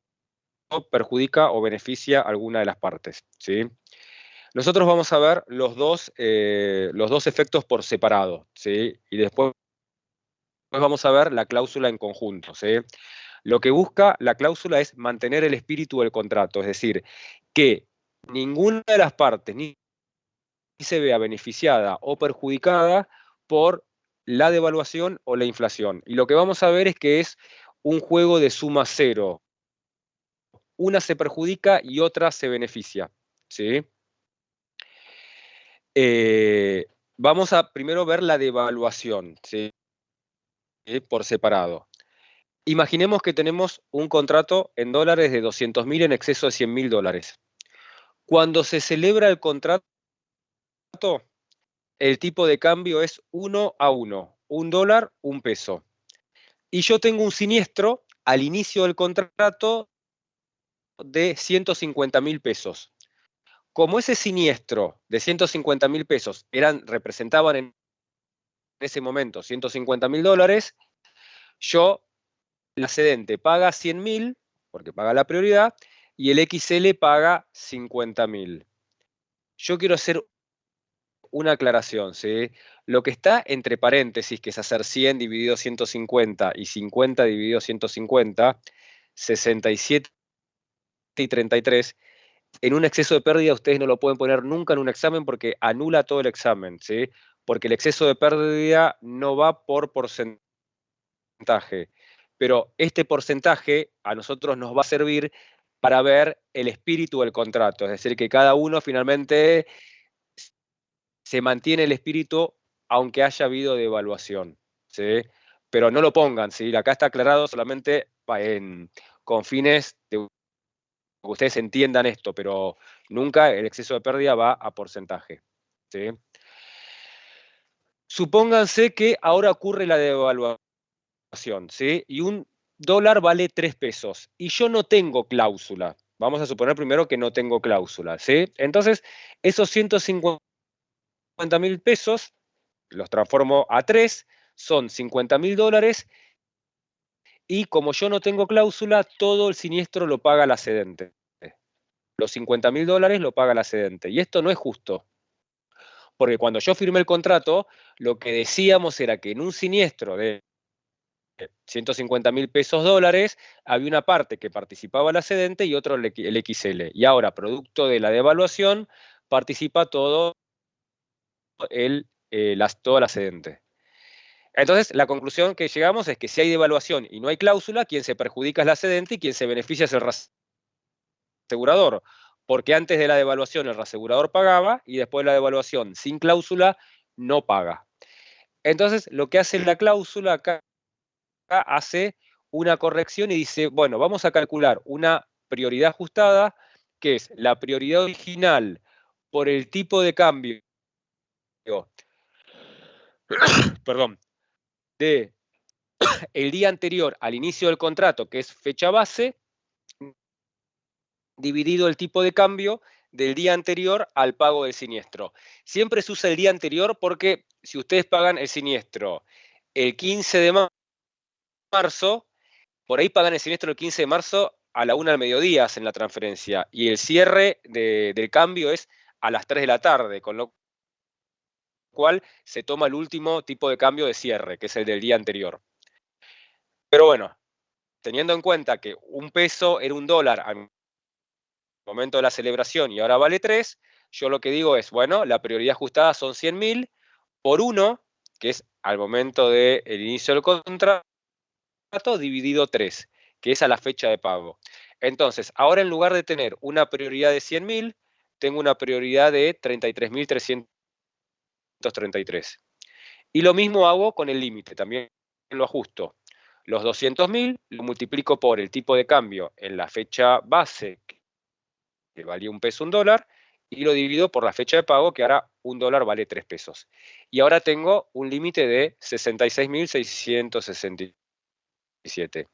perjudica o beneficia a alguna de las partes, ¿sí? Nosotros vamos a ver los dos efectos por separado, ¿sí? Y después vamos a ver la cláusula en conjunto, ¿sí? Lo que busca la cláusula es mantener el espíritu del contrato, es decir, que ninguna de las partes ni se vea beneficiada o perjudicada por la devaluación o la inflación. Y lo que vamos a ver es que es un juego de suma cero. Una se perjudica y otra se beneficia, ¿sí? Vamos a primero ver la devaluación, ¿sí? Por separado. Imaginemos que tenemos un contrato en dólares de 200.000 en exceso de 100.000 dólares. Cuando se celebra el contrato, el tipo de cambio es 1-1, $1, $1. Y yo tengo un siniestro al inicio del contrato de 150.000 pesos. Como ese siniestro de 150.000 pesos representaban en ese momento 150.000 dólares, la cedente paga 100.000, porque paga la prioridad, y el XL paga 50.000. Yo quiero hacer una aclaración, ¿sí? Lo que está entre paréntesis, que es hacer 100 dividido 150 y 50 dividido 150, 67 y 33, en un exceso de pérdida ustedes no lo pueden poner nunca en un examen porque anula todo el examen, ¿sí? Porque el exceso de pérdida no va por porcentaje. Pero este porcentaje a nosotros nos va a servir para ver el espíritu del contrato, es decir, que cada uno finalmente se mantiene el espíritu aunque haya habido devaluación, ¿sí? Pero no lo pongan, ¿sí? Acá está aclarado solamente con fines de que ustedes entiendan esto, pero nunca el exceso de pérdida va a porcentaje, ¿sí? Supónganse que ahora ocurre la devaluación, ¿sí? Y un dólar vale 3 pesos y yo no tengo cláusula. Vamos a suponer primero que no tengo cláusula, ¿sí? Entonces, esos 150.000 pesos los transformo a 3, son 50.000 dólares y como yo no tengo cláusula, todo el siniestro lo paga la cedente. Los 50.000 dólares lo paga la cedente. Y esto no es justo. Porque cuando yo firmé el contrato, lo que decíamos era que en un siniestro de 150.000 pesos dólares, había una parte que participaba la cedente y otro el XL. Y ahora, producto de la devaluación, participa todo toda la cedente. Entonces, la conclusión que llegamos es que si hay devaluación y no hay cláusula, quien se perjudica es la cedente y quien se beneficia es el reasegurador. Porque antes de la devaluación el reasegurador pagaba y después de la devaluación sin cláusula no paga. Entonces, lo que hace la cláusula acá hace una corrección y dice, bueno, vamos a calcular una prioridad ajustada, que es la prioridad original por el tipo de cambio, perdón, de el día anterior al inicio del contrato, que es fecha base, dividido el tipo de cambio del día anterior al pago del siniestro. Siempre se usa el día anterior porque si ustedes pagan el siniestro el 15 de marzo, por ahí pagan el siniestro el 15 de marzo a la 1 del mediodía en la transferencia y el cierre del cambio es a las 3 de la tarde, con lo cual se toma el último tipo de cambio de cierre, que es el del día anterior. Pero bueno, teniendo en cuenta que un peso era un dólar al momento de la celebración y ahora vale 3, yo lo que digo es, bueno, la prioridad ajustada son 100.000 por 1, que es al momento del inicio del contrato, dividido 3, que es a la fecha de pago. Entonces, ahora en lugar de tener una prioridad de 100.000, tengo una prioridad de 33.333. Y lo mismo hago con el límite, también lo ajusto. Los 200.000 lo multiplico por el tipo de cambio en la fecha base, que valía un peso un dólar, y lo divido por la fecha de pago, que ahora un dólar vale 3 pesos. Y ahora tengo un límite de 66.667.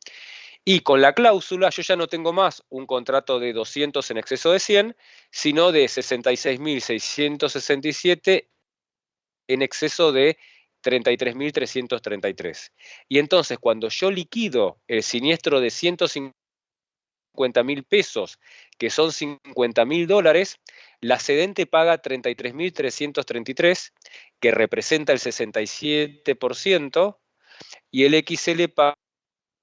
Y con la cláusula yo ya no tengo más un contrato de 200 en exceso de 100, sino de 66.667 en exceso de 33.333. Y entonces cuando yo liquido el siniestro de 150.000 pesos, que son 50.000 dólares, la cedente paga 33.333, que representa el 67%, y el XL paga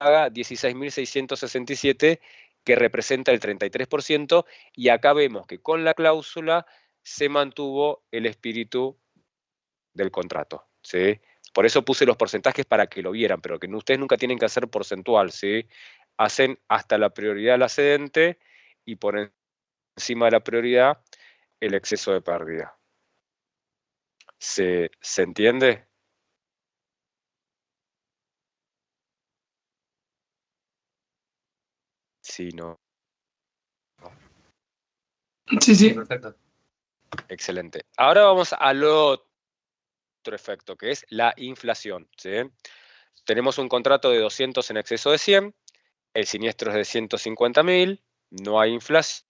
16.667, que representa el 33%, y acá vemos que con la cláusula se mantuvo el espíritu del contrato, ¿sí? Por eso puse los porcentajes para que lo vieran, pero que ustedes nunca tienen que hacer porcentual, ¿sí? Hacen hasta la prioridad del excedente y por encima de la prioridad el exceso de pérdida. ¿Se entiende? Sí, no. Sí, sí. Perfecto. Excelente. Ahora vamos al otro efecto, que es la inflación, ¿sí? Tenemos un contrato de 200 en exceso de 100, el siniestro es de 150.000, no hay inflación,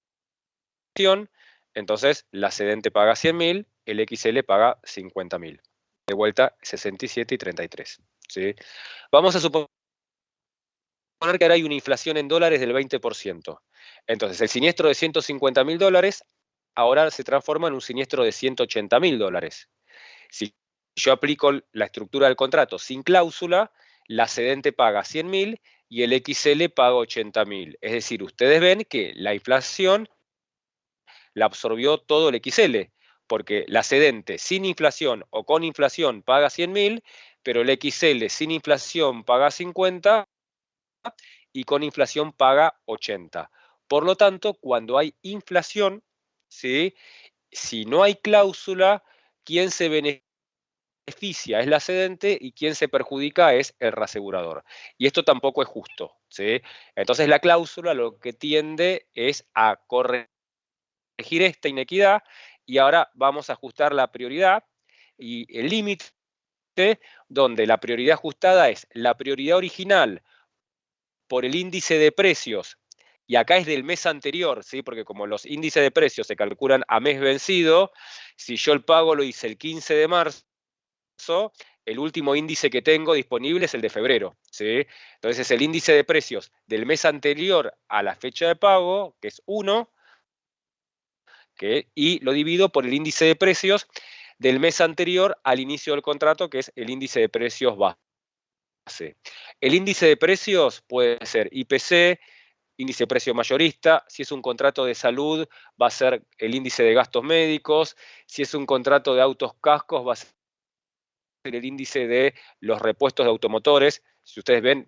entonces la cedente paga 100.000, el XL paga 50.000. De vuelta, 67 y 33. ¿Sí? Vamos a suponer que ahora hay una inflación en dólares del 20%. Entonces, el siniestro de 150.000 dólares ahora se transforma en un siniestro de 180.000 dólares. Si yo aplico la estructura del contrato sin cláusula, la cedente paga 100.000 y el XL paga 80.000. Es decir, ustedes ven que la inflación la absorbió todo el XL, porque la cedente sin inflación o con inflación paga 100.000, pero el XL sin inflación paga 50 y con inflación paga 80. Por lo tanto, cuando hay inflación, ¿sí? Si no hay cláusula, ¿quién se beneficia? Es la cedente y quien se perjudica es el reasegurador. Y esto tampoco es justo, ¿sí? Entonces la cláusula lo que tiende es a corregir esta inequidad y ahora vamos a ajustar la prioridad y el límite donde la prioridad ajustada es la prioridad original por el índice de precios, y acá es del mes anterior, ¿sí? Porque como los índices de precios se calculan a mes vencido, si yo el pago lo hice el 15 de marzo, el último índice que tengo disponible es el de febrero, ¿sí? Entonces es el índice de precios del mes anterior a la fecha de pago, que es 1, y lo divido por el índice de precios del mes anterior al inicio del contrato, que es el índice de precios base. El índice de precios puede ser IPC, índice de precio mayorista. Si es un contrato de salud, va a ser el índice de gastos médicos. Si es un contrato de autos cascos, va a ser el índice de los repuestos de automotores. Si ustedes ven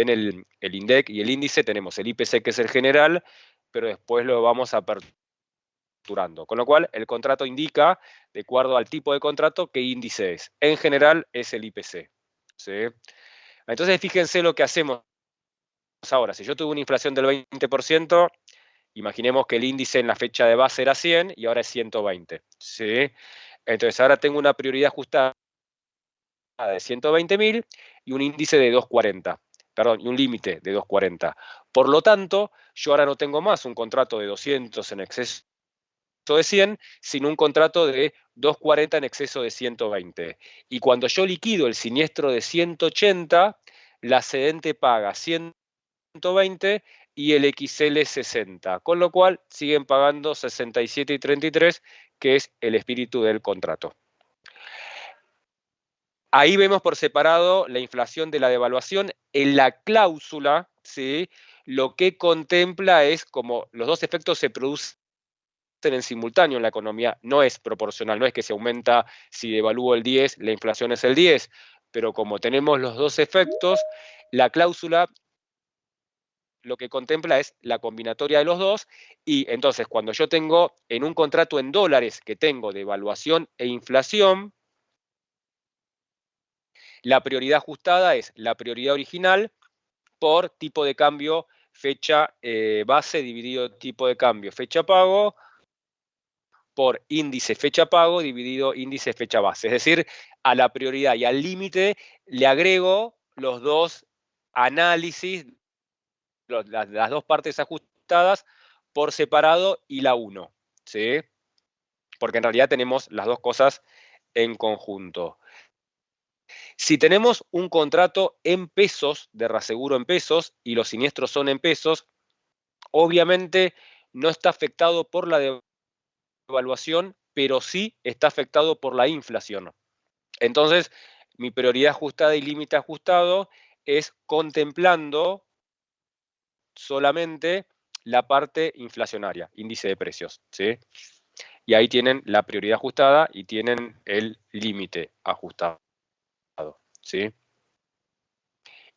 el INDEC y el índice, tenemos el IPC, que es el general, pero después lo vamos aperturando. Con lo cual, el contrato indica, de acuerdo al tipo de contrato, qué índice es. En general, es el IPC, ¿sí? Entonces, fíjense lo que hacemos ahora. Si yo tuve una inflación del 20%, imaginemos que el índice en la fecha de base era 100 y ahora es 120, ¿sí? Entonces, ahora tengo una prioridad ajustada de 120.000 y un índice de 240, perdón, y un límite de 240. Por lo tanto, yo ahora no tengo más un contrato de 200 en exceso de 100, sino un contrato de 240 en exceso de 120. Y cuando yo liquido el siniestro de 180, la cedente paga 120 y el XL 60, con lo cual siguen pagando 67 y 33, que es el espíritu del contrato. Ahí vemos por separado la inflación de la devaluación. En la cláusula, ¿sí?, lo que contempla es como los dos efectos se producen en simultáneo en la economía, no es proporcional, no es que se aumenta si devalúo el 10, la inflación es el 10, pero como tenemos los dos efectos, la cláusula lo que contempla es la combinatoria de los dos, y entonces cuando yo tengo en un contrato en dólares que tengo devaluación e inflación, la prioridad ajustada es la prioridad original por tipo de cambio fecha base dividido tipo de cambio fecha pago por índice fecha pago dividido índice fecha base. Es decir, a la prioridad y al límite le agrego los dos análisis, las dos partes ajustadas por separado y la 1, ¿sí? Porque en realidad tenemos las dos cosas en conjunto. Si tenemos un contrato en pesos, de reaseguro en pesos, y los siniestros son en pesos, obviamente no está afectado por la devaluación, pero sí está afectado por la inflación. Entonces, mi prioridad ajustada y límite ajustado es contemplando solamente la parte inflacionaria, índice de precios, ¿sí? Y ahí tienen la prioridad ajustada y tienen el límite ajustado, ¿sí?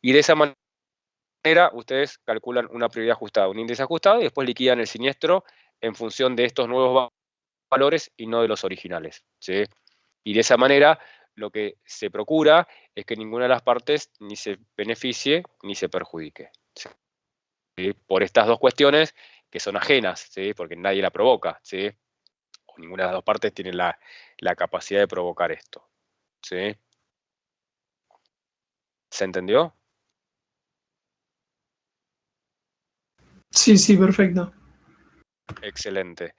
Y de esa manera ustedes calculan una prioridad ajustada, un índice ajustado, y después liquidan el siniestro en función de estos nuevos valores y no de los originales, ¿sí? Y de esa manera lo que se procura es que ninguna de las partes ni se beneficie ni se perjudique, ¿sí? Por estas dos cuestiones que son ajenas, ¿sí? Porque nadie la provoca, ¿sí? O ninguna de las dos partes tiene la capacidad de provocar esto, ¿sí? ¿Se entendió? Sí, sí, perfecto. Excelente.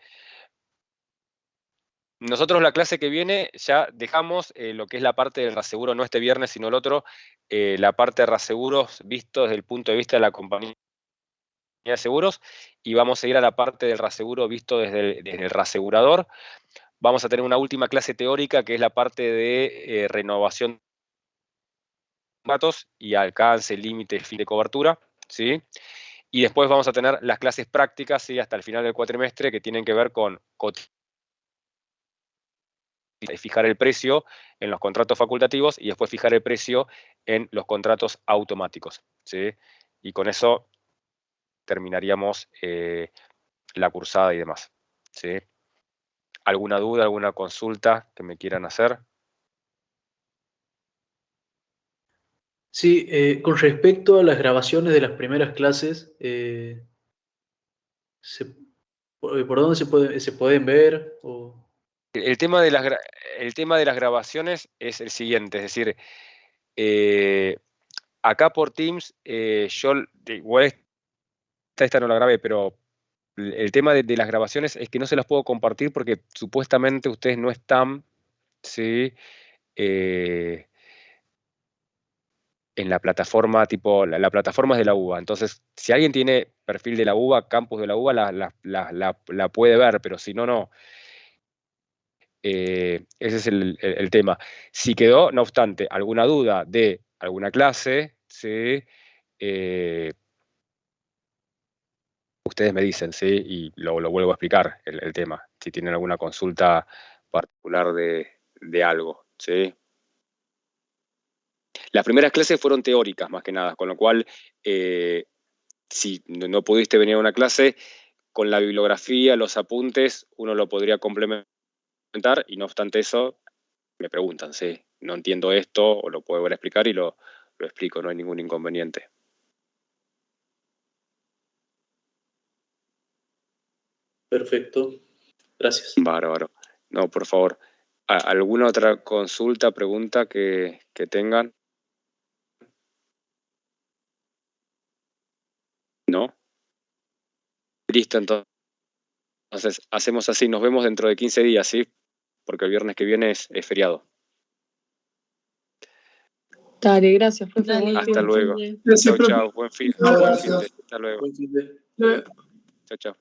Nosotros la clase que viene ya dejamos lo que es la parte del reaseguro, no este viernes, sino el otro, la parte de reaseguros visto desde el punto de vista de la compañía de seguros, y vamos a ir a la parte del reaseguro visto desde el reasegurador. Vamos a tener una última clase teórica que es la parte de renovación de datos y alcance, límite, fin de cobertura, ¿sí? Y después vamos a tener las clases prácticas, ¿sí?, hasta el final del cuatrimestre, que tienen que ver con fijar el precio en los contratos facultativos y después fijar el precio en los contratos automáticos, ¿sí? Y con eso terminaríamos la cursada y demás, ¿sí? ¿Alguna duda, alguna consulta que me quieran hacer? Sí, con respecto a las grabaciones de las primeras clases, ¿por dónde se pueden ver? El tema de las grabaciones es el siguiente, es decir, acá por Teams, yo igual esta no la grabé, pero el tema de las grabaciones es que no se las puedo compartir porque supuestamente ustedes no están, ¿sí? En la plataforma, tipo, la plataforma es de la UBA. Entonces, si alguien tiene perfil de la UBA, campus de la UBA, la puede ver, pero si no, no. Ese es el tema. Si quedó, no obstante, alguna duda de alguna clase, ¿sí? Ustedes me dicen, ¿sí? Y lo vuelvo a explicar el tema, si tienen alguna consulta particular de algo, ¿sí? Las primeras clases fueron teóricas, más que nada, con lo cual, si no pudiste venir a una clase, con la bibliografía, los apuntes, uno lo podría complementar, y no obstante eso, me preguntan, ¿sí? No entiendo esto, o lo puedo volver a explicar y lo explico, no hay ningún inconveniente. Perfecto. Gracias. Bárbaro. No, por favor. ¿Alguna otra consulta, pregunta que tengan? ¿No? Listo, entonces hacemos así, nos vemos dentro de 15 días, ¿sí? Porque el viernes que viene es feriado. Dale, gracias, profe. Dale, Buen Hasta fin. luego. Gracias, Chau, profe. chau. Buen fin. Gracias. Hasta luego. Buen fin de- Luego. Chau, chau.